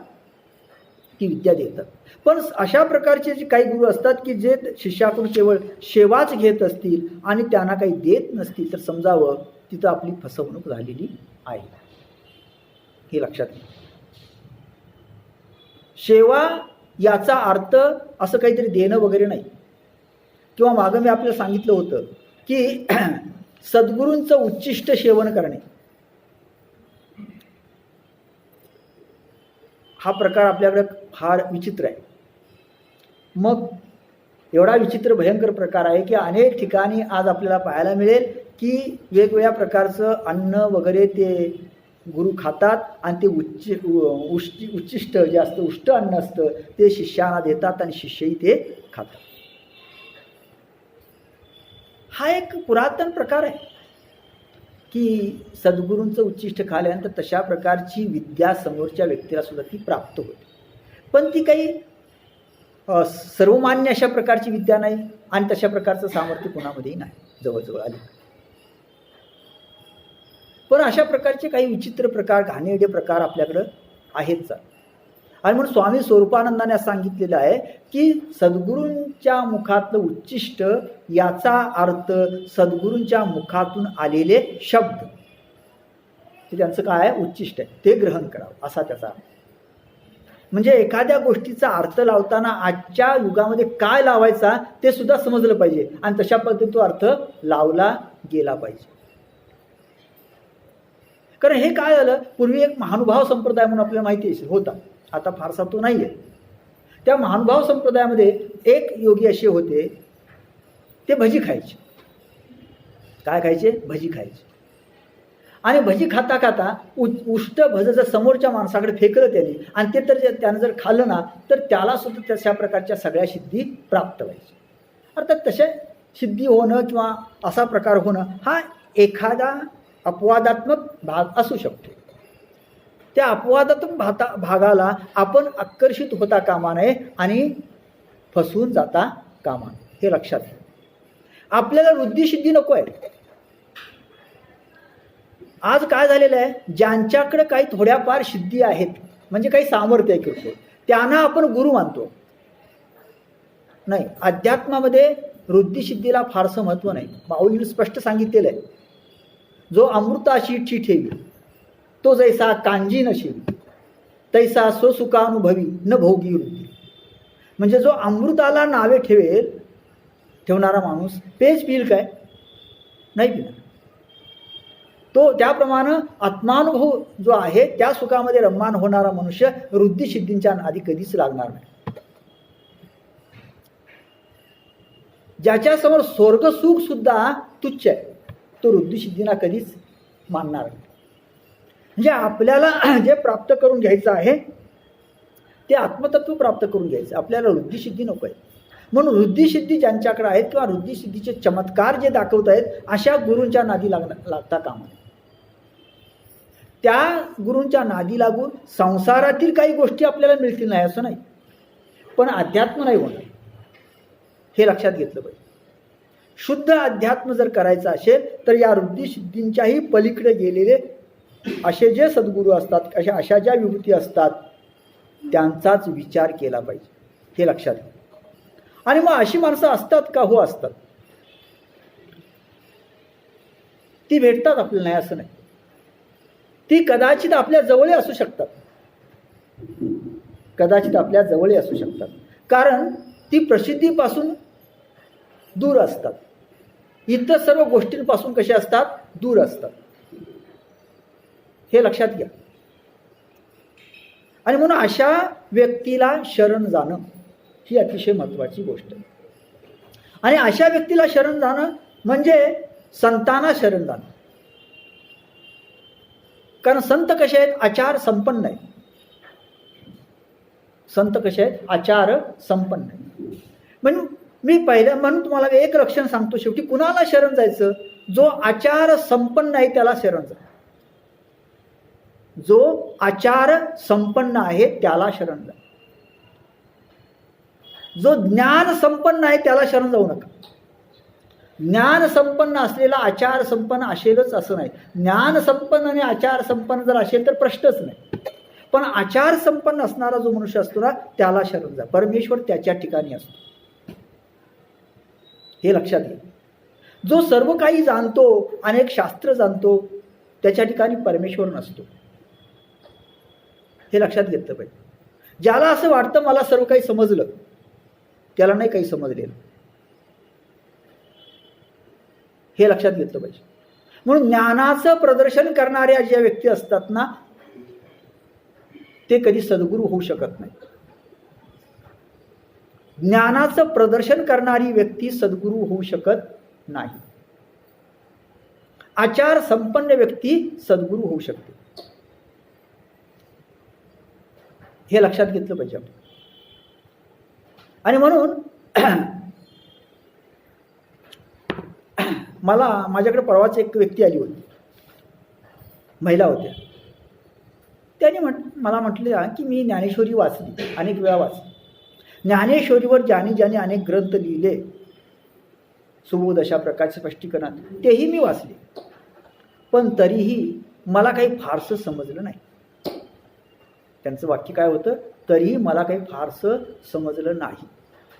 S1: ती विद्या देतात. पण अशा प्रकारचे जे काही गुरु असतात की जे शिष्याकडून केवळ सेवाच घेत असतील आणि त्यांना काही देत नसतील, तर समजावं तिथं आपली फसवणूक झालेली आहे. हे लक्षात घ्या. सेवा याचा अर्थ असं काहीतरी देणं वगैरे नाही. किंवा मागं मी आपल्याला सांगितलं होतं की सद्गुरूंचं उच्चिष्ट सेवन करणे हा प्रकार आपल्याकडे फार विचित्र आहे. मग एवढा विचित्र भयंकर प्रकार आहे की अनेक ठिकाणी आज आपल्याला पाहायला मिळेल की वेगवेगळ्या प्रकारचं अन्न वगैरे ते गुरु खातात आणि ते उच्चिष्ट जे असतं, उष्ट अन्न असतं ते शिष्याला देतात आणि शिष्यही ते खातात. हा एक पुरातन प्रकार आहे की सद्गुरूंचं उच्चिष्ट खाल्यानंतर तशा प्रकारची विद्या समोरच्या व्यक्तीला सुद्धा ती प्राप्त होते. पण ती काही सर्वमान्य अशा प्रकारची विद्या नाही आणि तशा प्रकारचं सामर्थ्य कोणामध्येही नाही जवळजवळ आली. पण अशा प्रकारचे काही विचित्र प्रकार, घाणेरडे प्रकार आपल्याकडं आहेतच. आणि म्हणून स्वामी स्वरूपानंदाने असं सांगितलेलं आहे की सद्गुरूंच्या मुखातलं उच्चिष्ट याचा अर्थ सद्गुरूंच्या मुखातून आलेले शब्द, ते त्यांचं काय आहे, उच्चिष्ट आहे, ते ग्रहण करावं असा त्याचा अर्थ. म्हणजे एखाद्या गोष्टीचा अर्थ लावताना आजच्या युगामध्ये काय लावायचा ते सुद्धा समजलं पाहिजे आणि तशा पद्धतीने तो अर्थ लावला गेला पाहिजे. कारण हे काय झालं, पूर्वी एक महानुभाव संप्रदाय म्हणून आपल्याला माहिती होता, आता फारसा तो नाही आहे. त्या महानुभाव संप्रदायामध्ये एक योगी असे होते, ते भजी खायचे. काय खायचे? भजी खायचे. आणि भजी खाता खाता उष्ट भज जर समोरच्या माणसाकडे फेकलं त्याने आणि ते तर त्यानं जर खाल्लं ना तर त्याला सुद्धा तशा प्रकारच्या सगळ्या सिद्धी प्राप्त व्हायच्या. अर्थात तशा सिद्धी होणं किंवा असा प्रकार होणं हा एखादा अपवादात्मक भाग असू शकतो. त्या अपवादात्मक भागाला आपण आकर्षित होता कामा नये आणि फसवून जाता कामा नये. हे लक्षात घ्या. आपल्याला वृद्धिसिद्धी नको आहे. आज काय झालेलं आहे, ज्यांच्याकडे काही थोड्याफार सिद्धी आहेत, म्हणजे काही सामर्थ्य आहे किरकोळ, त्यांना आपण गुरु मानतो. नाही, अध्यात्मामध्ये वृद्धिसिद्धीला फारसं महत्त्व नाही. माऊलीने स्पष्ट सांगितलेलं आहे, जो अमृताशी ठेवी तो जैसा कांजी नशिवी तैसा स्वसुखानुभवी न भोगी वृद्धी. म्हणजे जो अमृताला नावे ठेवणारा माणूस पेज पिईल काय? नाही पिणार. तो त्याप्रमाणे आत्मानुभव जो आहे त्या सुखामध्ये रममाण होणारा मनुष्य वृद्धिसिद्धींच्या नादी कधीच लागणार नाही. ज्याच्यासमोर स्वर्गसुख सुद्धा तुच्छ आहे तो वृद्धिसिद्धींना कधीच मानणार नाही. म्हणजे आपल्याला जे प्राप्त करून घ्यायचं आहे ते आत्मतत्व प्राप्त करून घ्यायचं, आपल्याला वृद्धिसिद्धी नको आहे. म्हणून वृद्धिसिद्धी ज्यांच्याकडे आहेत किंवा वृद्धिसिद्धीचे चमत्कार जे दाखवत आहेत अशा गुरूंच्या नादी लागता कामा नये. त्या गुरूंच्या नादी लागून संसारातील काही गोष्टी आपल्याला मिळतील नाही असं नाही, पण अध्यात्म नाही होणार. हे लक्षात घेतलं पाहिजे. शुद्ध अध्यात्म जर करायचं असेल तर या वृद्धिसिद्धींच्याही पलीकडे गेलेले असे जे सद्गुरू असतात, अशा ज्या विभूती असतात त्यांचाच विचार केला पाहिजे. हे लक्षात घ्या. आणि मग अशी माणसं असतात का? हो, असतात. ती भेटतात आपल्याला, नाही असं नाही. ती कदाचित आपल्या जवळ असू शकतात, कदाचित आपल्या जवळ असू शकतात, कारण ती प्रसिद्धीपासून दूर असतात, इतर सर्व गोष्टींपासून कशा असतात? दूर असतात. हे लक्षात घ्या. आणि म्हणून अशा व्यक्तीला शरण जाणं ही अतिशय महत्त्वाची गोष्ट आहे. आणि अशा व्यक्तीला शरण जाणं म्हणजे संतांना शरण जाणं. कारण संत कसे आहेत? आचार संपन्न आहेत. संत कसे आहेत? आचार संपन्न आहेत. म्हणून मी म्हणून तुम्हाला एक लक्षण सांगतो, शेवटी कुणाला शरण जायचं? जो आचार संपन्न आहे त्याला शरण जा. जो आचार संपन्न आहे त्याला शरण जा. जो ज्ञान संपन्न आहे त्याला शरण जाऊ नका. ज्ञान संपन्न असलेला आचार संपन्न असेलच असं नाही. ज्ञान संपन्न आणि आचार संपन्न जर असेल तर प्रश्नच नाही. पण आचार संपन्न असणारा जो मनुष्य असतो ना त्याला शरण जा. परमेश्वर त्याच्या ठिकाणी असतो, हे लक्षात घ्या. जो सर्व काही जाणतो, अनेक शास्त्र जाणतो, त्याच्या ठिकाणी परमेश्वर नसतो, हे लक्षात घेतलं पाहिजे. ज्याला असं वाटतं मला सर्व काही समजलं, त्याला नाही काही समजलेलं, हे लक्षात घेतलं पाहिजे. म्हणून ज्ञानाचं प्रदर्शन करणाऱ्या ज्या व्यक्ती असतात ना ते कधी सद्गुरू होऊ शकत नाही. ज्ञानाचं प्रदर्शन करणारी व्यक्ती सद्गुरू होऊ शकत नाही. आचार संपन्न व्यक्ती सद्गुरू होऊ शकते, हे लक्षात घेतलं पाहिजे. आणि म्हणून माझ्याकडे परवाच एक व्यक्ती आली होती, महिला होत्या. त्याने मला म्हटलं की मी ज्ञानेश्वरी वाचली, अनेक वेळा वाचली. ज्ञानेश्वरीवर ज्याने अनेक ग्रंथ लिहिले, सुबोध अशा प्रकारचे स्पष्टीकरण, तेही मी वाचले, पण तरीही मला काही फारसं समजलं नाही. त्यांचं वाक्य काय होतं, तरीही मला काही फारसं समजलं नाही.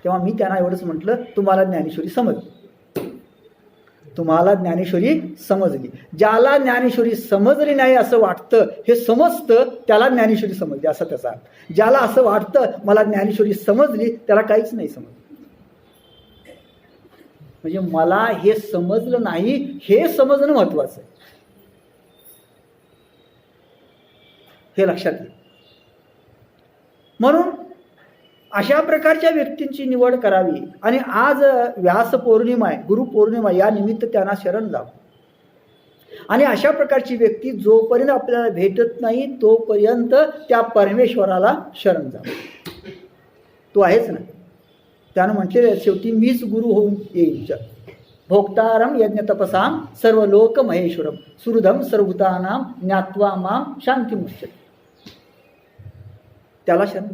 S1: तेव्हा मी त्यांना एवढंच म्हटलं, तुम्हाला ज्ञानेश्वरी समजली, तुम्हाला ज्ञानेश्वरी समजली. ज्याला ज्ञानेश्वरी समजली नाही असं वाटतं, हे समजतं त्याला ज्ञानेश्वरी समजली असं त्याचा अर्थ. ज्याला असं वाटतं मला ज्ञानेश्वरी समजली, त्याला काहीच नाही समजलं. म्हणजे मला हे समजलं नाही हे समजणं महत्वाचं आहे, हे लक्षात घ्या. म्हणून अशा प्रकारच्या व्यक्तींची निवड करावी. आणि आज व्यास पौर्णिमा आहे, गुरुपौर्णिमा, या निमित्त त्यांना शरण जावं. आणि अशा प्रकारची व्यक्ती जोपर्यंत आपल्याला भेटत नाही तोपर्यंत त्या परमेश्वराला शरण जावं. तो आहेच ना, त्यानं म्हटलेलं शेवटी मीच गुरु होऊन येईल. भोक्तारम यज्ञ तपसाम सर्व लोक महेश्वरम सुहृदम सर्वभूतानाम ज्ञात्वा माम शांतिमुच्यते. त्याला शरण.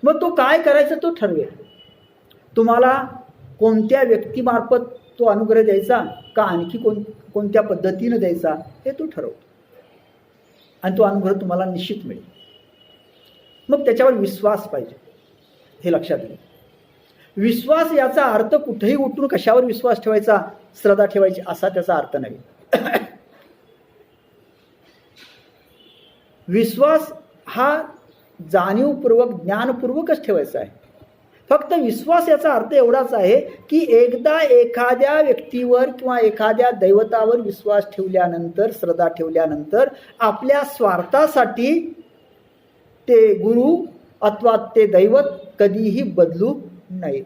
S1: मग तो काय करायचं तो ठरवेल. तुम्हाला कोणत्या व्यक्तीमार्फत तो अनुग्रह द्यायचा का आणखी कोणत्या पद्धतीनं द्यायचा हे तो ठरवतो, आणि तो अनुग्रह तुम्हाला निश्चित मिळेल. मग त्याच्यावर विश्वास पाहिजे, हे लक्षात घ्या. विश्वास याचा अर्थ कुठेही उठून कशावर विश्वास ठेवायचा, श्रद्धा ठेवायची असा त्याचा अर्थ नाही. विश्वास हा जाणीवपूर्वक ज्ञानपूर्वकच ठेवायचा आहे. फक्त विश्वास याचा अर्थ एवढाच आहे की एकदा एखाद्या व्यक्तीवर किंवा एखाद्या दैवतावर विश्वास ठेवल्यानंतर, श्रद्धा ठेवल्यानंतर आपल्या स्वार्थासाठी ते गुरु अथवा ते दैवत कधीही बदलू नये,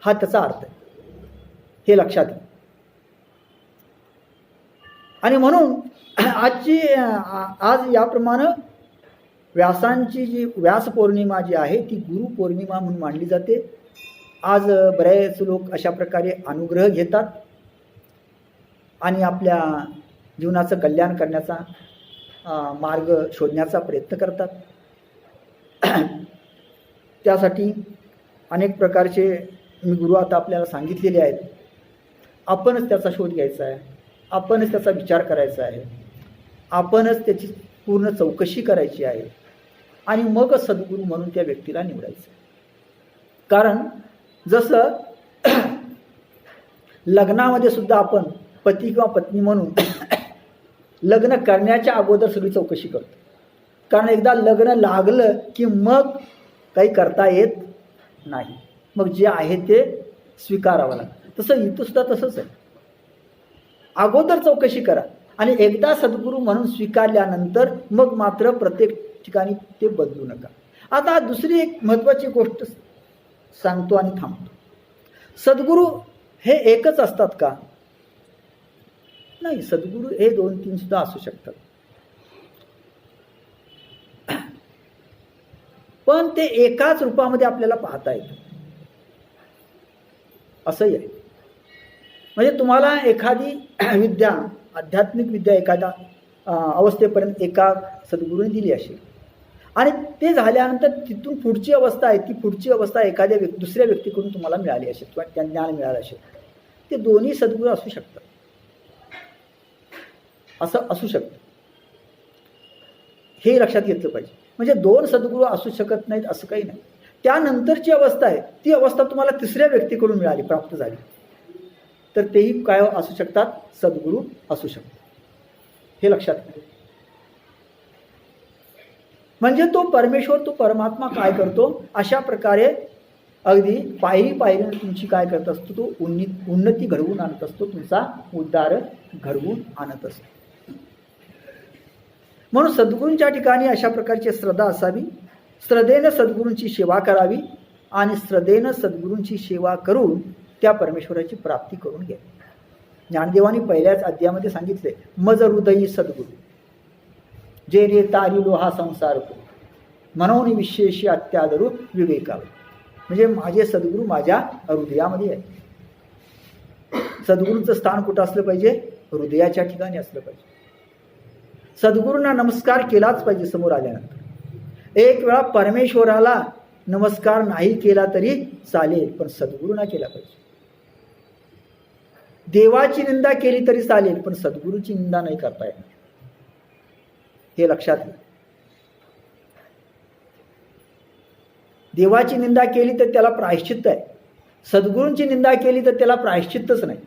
S1: हा त्याचा अर्थ आहे, हे लक्षात घ्या. आणि म्हणून आज याप्रमाणे व्यासांची जी व्यास पौर्णिमा जी आहे ती गुरु पौर्णिमा म्हणून मानली जाते. आज बरेच लोक अशा प्रकारे अनुग्रह घेतात आणि आपल्या जीवनाचं कल्याण करण्याचा मार्ग शोधण्याचा प्रयत्न करतात. त्यासाठी अनेक प्रकारचे मी गुरु आता आपल्याला सांगितलेले आहेत. आपणच त्याचा शोध घ्यायचा आहे, आपणच त्याचा विचार करायचा आहे, आपणच त्याची पूर्ण चौकशी करायची आहे आणि मग सद्गुरू म्हणून त्या व्यक्तीला निवडायचं. कारण जसं लग्नामध्ये सुद्धा आपण पती किंवा पत्नी म्हणून लग्न करण्याच्या अगोदर सगळी चौकशी करतो. कारण एकदा लग्न लागलं की मग काही करता येत नाही, मग जे आहे ते स्वीकारावं लागतं. तसं इथं सुद्धा तसंच आहे. अगोदर चौकशी करा आणि एकदा सद्गुरू म्हणून स्वीकारल्यानंतर मग मात्र प्रत्येक ठिकाणी ते बदलू नका. आता दुसरी एक महत्त्वाची गोष्ट सांगतो आणि थांबतो. सद्गुरू हे एकच असतात का? नाही, सद्गुरू हे 2-3 सुद्धा असू शकतात. पण ते एकाच रूपामध्ये आपल्याला पाहता येतं. असंही आहे. म्हणजे तुम्हाला एखादी विद्या, आध्यात्मिक विद्या एखाद्या अवस्थेपर्यंत एका सद्गुरूने दिली असेल आणि ते झाल्यानंतर तिथून पुढची अवस्था आहे, ती पुढची अवस्था एखाद्या दुसऱ्या व्यक्तीकडून तुम्हाला मिळाली असेल किंवा त्या ज्ञान मिळालं असेल, ते दोन्ही सद्गुरू असू शकतात. असं असू शकतं, हे लक्षात घेतलं पाहिजे. म्हणजे दोन सद्गुरू असू शकत नाहीत असं काही नाही. त्यानंतरची अवस्था आहे ती अवस्था तुम्हाला तिसऱ्या व्यक्तीकडून मिळाली, प्राप्त झाली, तर तेही काय असू शकतात, सद्गुरू असू शकतात. हे लक्षात घ्या. म्हणजे तो परमेश्वर, तो परमात्मा काय करतो, अशा प्रकारे अगदी पायरी पायरीने तुमची काय करत असतो, तो उन्नती घडवून आणत असतो, तुमचा उद्धार घडवून आणत असतो. म्हणून सद्गुरूंच्या ठिकाणी अशा प्रकारची श्रद्धा असावी. श्रद्धेनं सद्गुरूंची सेवा करावी आणि श्रद्धेनं सद्गुरूंची सेवा करून त्या परमेश्वराची प्राप्ती करून घ्यावी. ज्ञानदेवानी पहिल्याच अध्यायामध्ये सांगितले, मज हृदयी सद्गुरू जे रे तारिलो हा संसार को म्हणून विशेष अत्यादरू विवेकावे. म्हणजे माझे सद्गुरू माझ्या हृदयामध्ये आहे. सद्गुरूंचं स्थान कुठं असलं पाहिजे, हृदयाच्या ठिकाणी असलं पाहिजे. सद्गुरूंना नमस्कार केलाच पाहिजे समोर आल्यानंतर. एक वेळा परमेश्वराला नमस्कार नाही केला तरी चालेल, पण सद्गुरूंना केला पाहिजे. देवाची निंदा केली तरी चालेल, पण सद्गुरूची निंदा नाही करता येणार, हे लक्षात घ्या. देवाची निंदा केली तर त्याला प्रायश्चित्त आहे, सद्गुरूंची निंदा केली तर त्याला प्रायश्चित्तच नाही,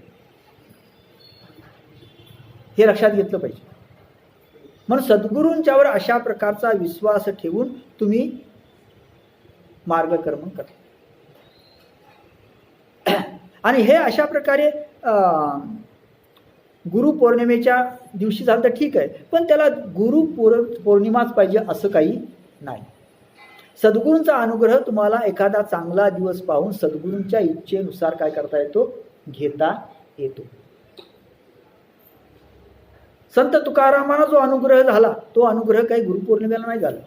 S1: हे लक्षात घेतलं पाहिजे. म्हणून सद्गुरूंच्यावर अशा प्रकारचा विश्वास ठेवून तुम्ही मार्गक्रमण करा. आणि हे अशा प्रकारे गुरुपौर्णिमेच्या दिवशी झालं तर ठीक आहे, पण त्याला पौर्णिमाच पाहिजे असं काही नाही. सद्गुरूंचा अनुग्रह तुम्हाला एखादा चांगला दिवस पाहून सद्गुरूंच्या इच्छेनुसार काय करता येतो, घेता येतो. संत तुकारामांना जो अनुग्रह झाला तो अनुग्रह काही गुरुपौर्णिमेला नाही झाला.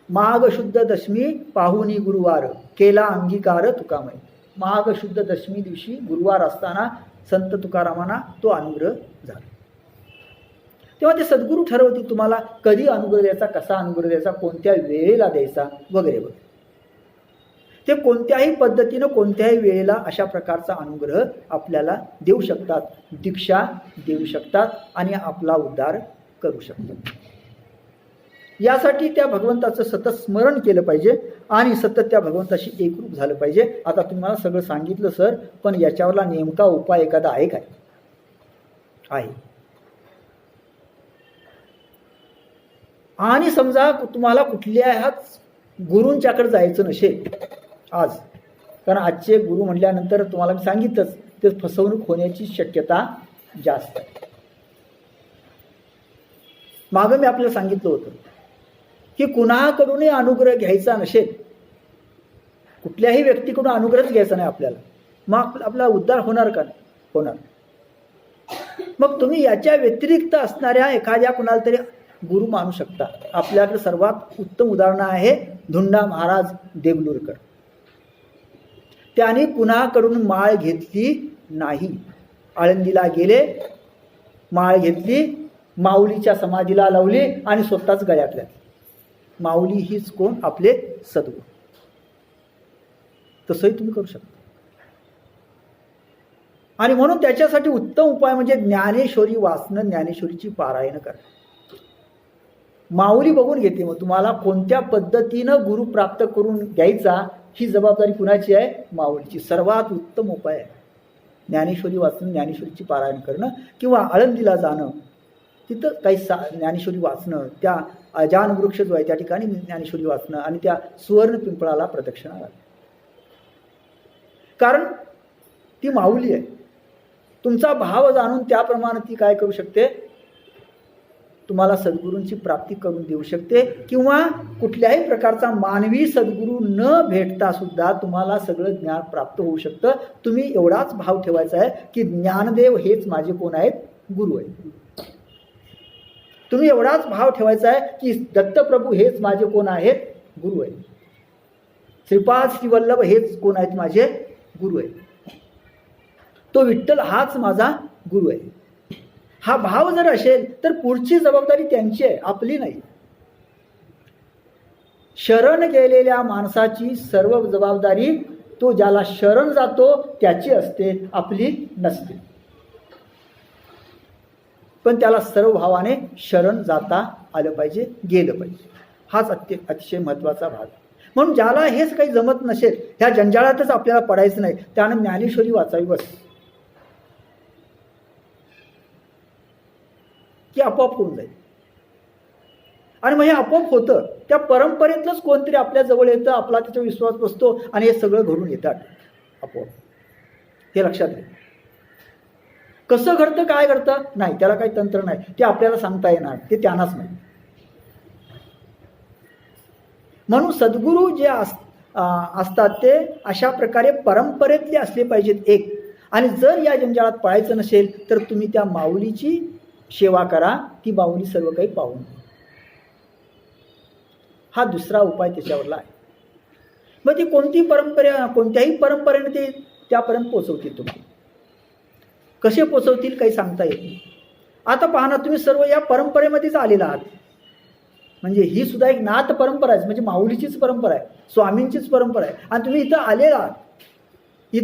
S1: माघ शुद्ध दशमी पाहुनी गुरुवार केला अंगीकार तुकामय. माघ शुद्ध दशमी दिवशी गुरुवार असताना संत तुकारामांना तो अनुग्रह झाला. तेव्हा ते सद्गुरू ठरवतील तुम्हाला कधी अनुग्रह द्यायचा, कसा अनुग्रह द्यायचा, कोणत्या वेळेला द्यायचा वगैरे वगैरे. ते कोणत्याही पद्धतीनं कोणत्याही वेळेला अशा प्रकारचा अनुग्रह आपल्याला देऊ शकतात, दीक्षा देऊ शकतात आणि आपला उद्धार करू शकतात. यासाठी त्या भगवंताचं सतत स्मरण केलं पाहिजे आणि सतत त्या भगवंताशी एकरूप झालं पाहिजे. आता तुम्ही मला सगळं सांगितलं सर, पण याच्यावरला नेमका उपाय एखादा आहे काय? आहे. आणि समजा तुम्हाला कुठल्याच गुरूंच्याकडे जायचं नसेल आज, कारण आजचे गुरु म्हटल्यानंतर तुम्हाला मी सांगितलंच ते फसवणूक होण्याची शक्यता जास्त आहे. मागं मी आपल्याला सांगितलं होतं की कुणाकडूनही अनुग्रह घ्यायचा नसेल, कुठल्याही व्यक्तीकडून अनुग्रहच घ्यायचा नाही आपल्याला, मग आपला उद्धार होणार का नाही? होणार. मग तुम्ही याच्या व्यतिरिक्त असणाऱ्या एखाद्या कुणाला तरी गुरु मानू शकता. आपल्याकडे सर्वात उत्तम उदाहरण आहे धुंडा महाराज देगलूरकर. त्यांनी कुणाकडून माळ घेतली नाही, आळंदीला गेले, माळ घेतली, माऊलीच्या समाधीला लावली आणि स्वतःच गळ्यातल्या. माऊली हीच कोण? आपले सद्गुरू. तसंही तुम्ही करू शकता. आणि म्हणून त्याच्यासाठी उत्तम उपाय म्हणजे ज्ञानेश्वरी वाचणं, ज्ञानेश्वरीची पारायण करा. माऊली बघून घेते मग तुम्हाला कोणत्या पद्धतीनं गुरु प्राप्त करून घ्यायचा, ही जबाबदारी कुणाची आहे? माऊलीची. सर्वात उत्तम उपाय आहे ज्ञानेश्वरी वाचणं, ज्ञानेश्वरीची पारायण करणं किंवा आळंदीला जाणं, तिथं काही ज्ञानेश्वरी वाचणं, त्या अजान वृक्ष जो आहे त्या ठिकाणी ज्ञानेश्वरी वाचणं आणि त्या सुवर्ण पिंपळाला प्रदक्षिणा घालणं. कारण ती माऊली आहे. तुमचा भाव जाणून त्याप्रमाणे ती काय करू शकते? तुम्हाला सद्गुरूंची प्राप्ती करून देऊ शकते. किंवा कुठल्याही प्रकारचा मानवी सद्गुरू न भेटता सुद्धा तुम्हाला सगळं ज्ञान प्राप्त होऊ शकतं. तुम्ही एवढाच भाव ठेवायचा आहे की ज्ञानदेव हेच माझे कोण आहेत? गुरु आहेत. तुम्ही एवढाच भाव ठेवायचा आहे की दत्तप्रभू हेच माझे कोण आहेत? गुरु आहेत. श्रीपाद श्रीवल्लभ हेच कोण आहेत? माझे गुरु आहेत. तो विठ्ठल हाच माझा गुरु आहे, हा भाव जर असेल तर पुढची जबाबदारी त्यांची आहे, आपली नाही. शरण गेलेल्या माणसाची सर्व जबाबदारी तो ज्याला शरण जातो त्याची असते, आपली नसते. पण त्याला सर्व भावाने शरण जाता आलं पाहिजे, गेलं पाहिजे. हाच अतिशय महत्त्वाचा भाग. म्हणून ज्याला हेच काही जमत नसेल, ह्या जंजाळातच आपल्याला पडायचं नाही, त्यानं ज्ञानेश्वरी वाचावी बस, की आपोआप होऊन जाईल. आणि मग हे आपोआप होतं, त्या परंपरेतलंच कोणतरी आपल्या जवळ येतं, आपला त्याचा विश्वास बसतो आणि हे सगळं घडून येतात आपोआप. हे लक्षात घ्या. कसं घडतं, काय घडतं नाही, त्याला काही तंत्र नाही, ते आपल्याला सांगता येणार, ते त्यांनाच नाही. म्हणून सद्गुरू जे असतात ते अशा प्रकारे परंपरेतले असले पाहिजेत एक. आणि जर या जंजाळात पळायचं नसेल तर तुम्ही त्या माऊलीची सेवा करा, ती माऊली सर्व काही पाहून. हा दुसरा उपाय त्याच्यावरला आहे. मग ती कोणत्याही परंपरेने ते त्यापर्यंत पोचवतील. तुम्ही कसे पोचवतील काही सांगता येत नाही. आता पहा ना, तुम्ही सर्व या परंपरेमध्येच आलेला आहात. म्हणजे ही सुद्धा एक नाथ परंपरा आहे, म्हणजे माऊलीचीच परंपरा आहे, स्वामींचीच परंपरा आहे. आणि तुम्ही इथं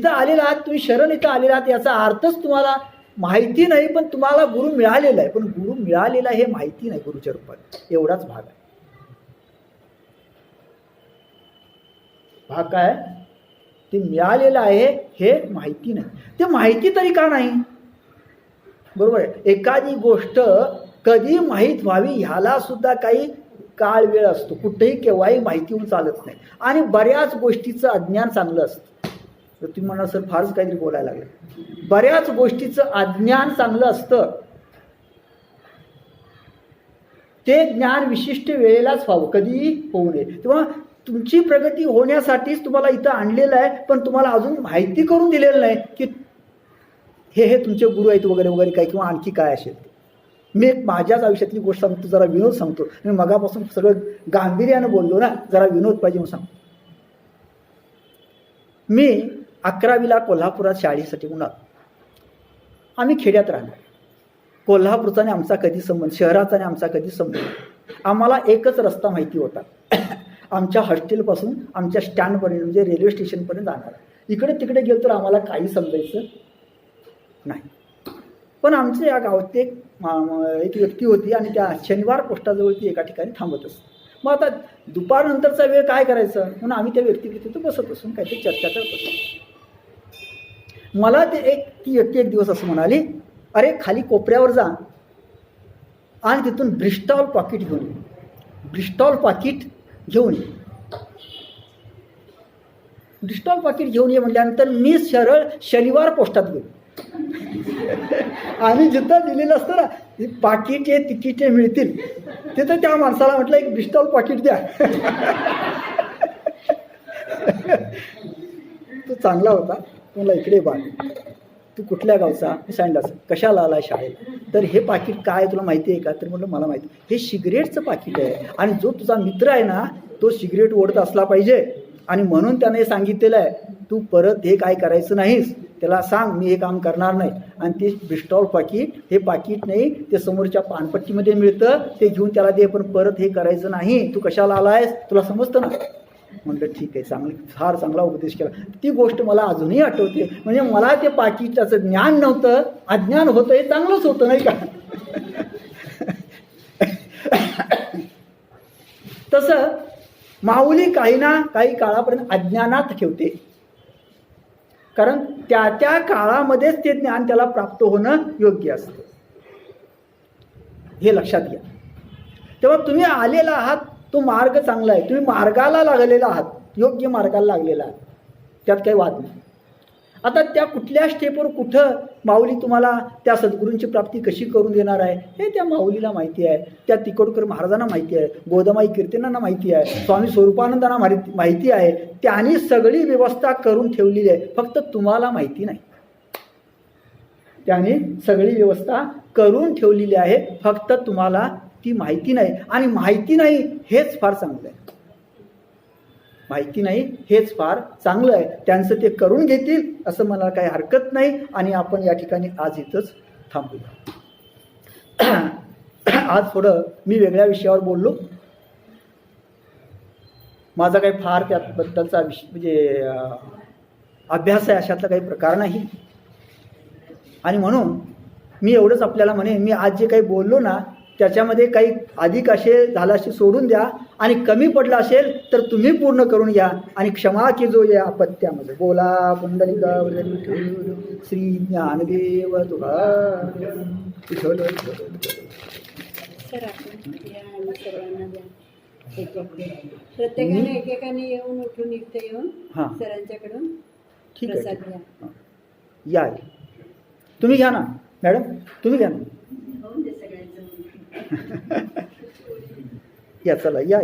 S1: आलेला आहात, तुम्ही शरण इथं आलेला आहात. याचा अर्थच तुम्हाला माहिती नाही, पण तुम्हाला गुरु मिळालेला आहे. पण गुरु मिळालेला हे माहिती नाही गुरुच्या रूपात, एवढाच भाग आहे. भाग काय, ते मिळालेलं आहे हे माहिती नाही. ते माहिती तरी का नाही, बरोबर आहे. एखादी गोष्ट कधी माहीत व्हावी ह्याला सुद्धा काही काळ वेळ असतो, कुठेही केव्हाही माहिती होऊन चालत नाही. आणि बऱ्याच गोष्टीचं अज्ञान चांगलं असतं. तर तुम्ही म्हणा सर फारच काहीतरी बोलायला लागले. बऱ्याच गोष्टीचं अज्ञान चांगलं असतं, ते ज्ञान विशिष्ट वेळेलाच व्हावं, कधीही होऊ नये. तेव्हा तुमची प्रगती होण्यासाठीच तुम्हाला इथं आणलेलं आहे, पण तुम्हाला अजून माहिती करून दिलेलं नाही की हे तुमचे गुरु आहेत वगैरे वगैरे काय, किंवा आणखी काय असेल. मी एक माझ्याच आयुष्यातली गोष्ट सांगतो, जरा विनोद सांगतो. मी मगापासून सगळं गांभीर्यानं बोललो ना, जरा विनोद पाहिजे म्हणून सांगतो. मी 11वीला कोल्हापुरात शाळेसाठी म्हणून आम्ही खेड्यात राहणार. कोल्हापूरचा आणि आमचा कधी संबंध, शहराचा आणि आमचा कधी संबंध. आम्हाला एकच रस्ता माहिती होता, आमच्या हॉस्टेलपासून आमच्या स्टँडपर्यंत, म्हणजे रेल्वे स्टेशनपर्यंत जाणार. इकडे तिकडे गेलो तर आम्हाला काही समजायचं नाही. पण आमच्या या गावात एक व्यक्ती होती आणि त्या शनिवार पोस्टाजवळ ती एका ठिकाणी थांबत असते. मग आता दुपारनंतरचा वेळ काय करायचं म्हणून आम्ही त्या व्यक्तीकडे तिथं बसत असून काहीतरी चर्चा करत असतो. मला ती व्यक्ती एक दिवस असं म्हणाली, अरे खाली कोपऱ्यावर जा आणि तिथून ब्रिस्टॉल पाकिट घेऊन ये. ब्रिस्टॉल पाकिट घेऊन ये. ब्रिस्टॉल पाकिट घेऊन ये म्हटल्यानंतर मी सरळ शनिवार पोस्टात गेलो. आणि जिथं दिलेलं असतं ना, पाकिटे तिकिटे मिळतील, तिथं त्या माणसाला म्हटलं एक ब्रिस्टॉल पाकिट द्या. तो चांगला होता. तुला इकडे बा, तू कुठल्या गावचा, मी सांगितलं असं, कशाला आला शाळेत, तर हे पाकिट काय तुला माहिती आहे का, तर म्हटलं मला माहिती, हे सिगरेटचं पाकिट आहे आणि जो तुझा मित्र आहे ना तो सिगरेट ओढत असला पाहिजे आणि म्हणून त्याने सांगितलेलं आहे तू परत हे काय करायचं नाहीस, त्याला सांग मी हे काम करणार नाही. आणि ते ब्रिस्टॉल पाकिट, हे पाकिट नाही, ते समोरच्या पानपट्टीमध्ये मिळतं, ते घेऊन त्याला दे, पण परत हे करायचं नाही. तू कशाला आलायस, तुला समजतं ना. म्हटलं ठीक आहे, फार चांगला उपदेश केला. ती गोष्ट मला अजूनही आठवते. म्हणजे मला ते पाकिटाचं ज्ञान नव्हतं, अज्ञान होतं, हे चांगलंच होतं नाही का. तसं माऊली काही ना काही काळापर्यंत अज्ञानात ठेवते, कारण त्या त्या काळामध्येच ते ज्ञान त्याला प्राप्त होणं योग्य असतं. हे लक्षात घ्या. तेव्हा तुम्ही आलेला आहात, तो मार्ग चांगला आहे, तुम्ही मार्गाला लागलेला आहात, योग्य मार्गाला लागलेला आहात, त्यात काही वाद नाही. आता त्या कुठल्या स्टेपवर कुठं माऊली तुम्हाला त्या सद्गुरूंची प्राप्ती कशी करून देणार आहे हे त्या माऊलीला माहिती आहे, त्या तिकोडकर महाराजांना माहिती आहे, गोदमाई कीर्तनांना माहिती आहे, स्वामी स्वरूपानंदांना माहिती आहे. त्यांनी सगळी व्यवस्था करून ठेवलेली आहे, फक्त तुम्हाला माहिती नाही. त्यांनी सगळी व्यवस्था करून ठेवलेली आहे, फक्त तुम्हाला ती माहिती नाही. आणि माहिती नाही हेच फार चांगलं आहे. माहिती नाही हेच फार चांगलं आहे. त्यांचं ते करून घेतील असं मला काही हरकत नाही आणि आपण या ठिकाणी आज इथंच थांबूया. आज थोडं मी वेगळ्या विषयावर बोललो. माझा काही फार त्याबद्दलचा म्हणजे अभ्यास आहे अशातला काही प्रकार नाही आणि म्हणून मी एवढंच आपल्याला म्हणेन, मी आज जे काही बोललो ना त्याच्यामध्ये काही अधिक असे झालं असे सोडून द्या आणि कमी पडलं असेल तर तुम्ही पूर्ण करून घ्या आणि क्षमा की जो या अपत्यामध्ये बोला पुंडलिका श्री ज्ञानदेव तुकाराम विठ्ठल.
S2: सर आपण या सर्वांना द्या प्रत्येकाने एकेकाने येऊन उठून इथे येऊन सरांच्याकडून
S1: ठीक
S2: प्रसाद
S1: आहे.
S2: घ्या.
S1: या तुम्ही घ्या ना मॅडम, तुम्ही घ्या ना. या चला या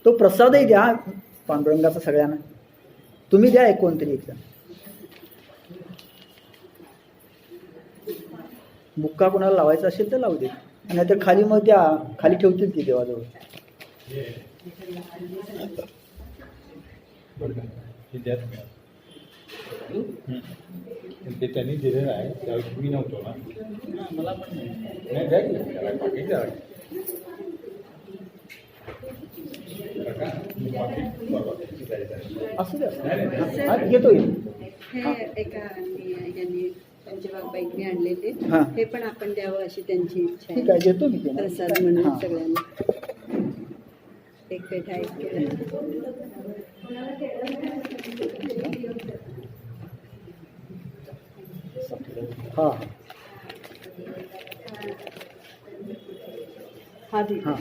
S1: तो प्रसादही द्या पांडुरंगाचा सगळ्यांना. तुम्ही द्या एक कोणतरी एक. बुक्का कोणाला लावायचा असेल तर लावू दे, नाहीतर खाली मग त्या खाली ठेवतील ती देवाजवळ.
S3: ते त्यांनी दिलेलं आहे त्यावेळी मी नव्हतो ना. मला पण नाही
S1: असू द्या घेतो
S2: हे एका यांनी त्यांच्या बाईकने आणले ते हे पण आपण द्यावं अशी त्यांची इच्छा
S1: ठीक आहे. देतो मी
S2: प्रसाद म्हणून सगळ्यांना एक पेठा एक केला.
S1: हां
S2: हा
S1: हां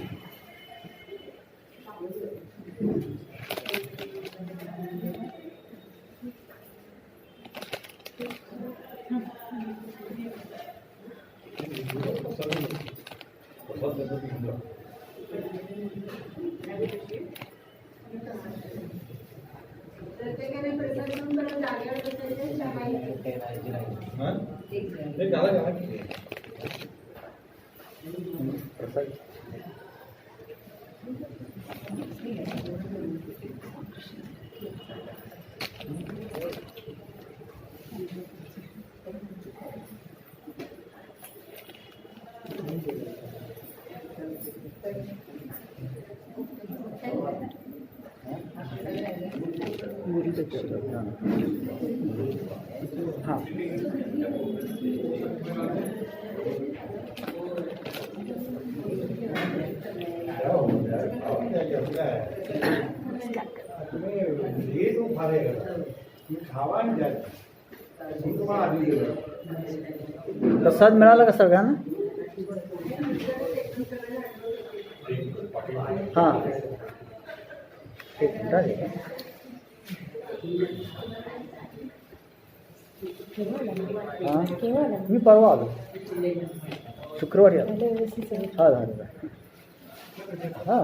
S1: हां प्रसाद मिळाला का सगळ्यांना? हां मी परवा आलो, शुक्रवारी आलो. हां झालं हां.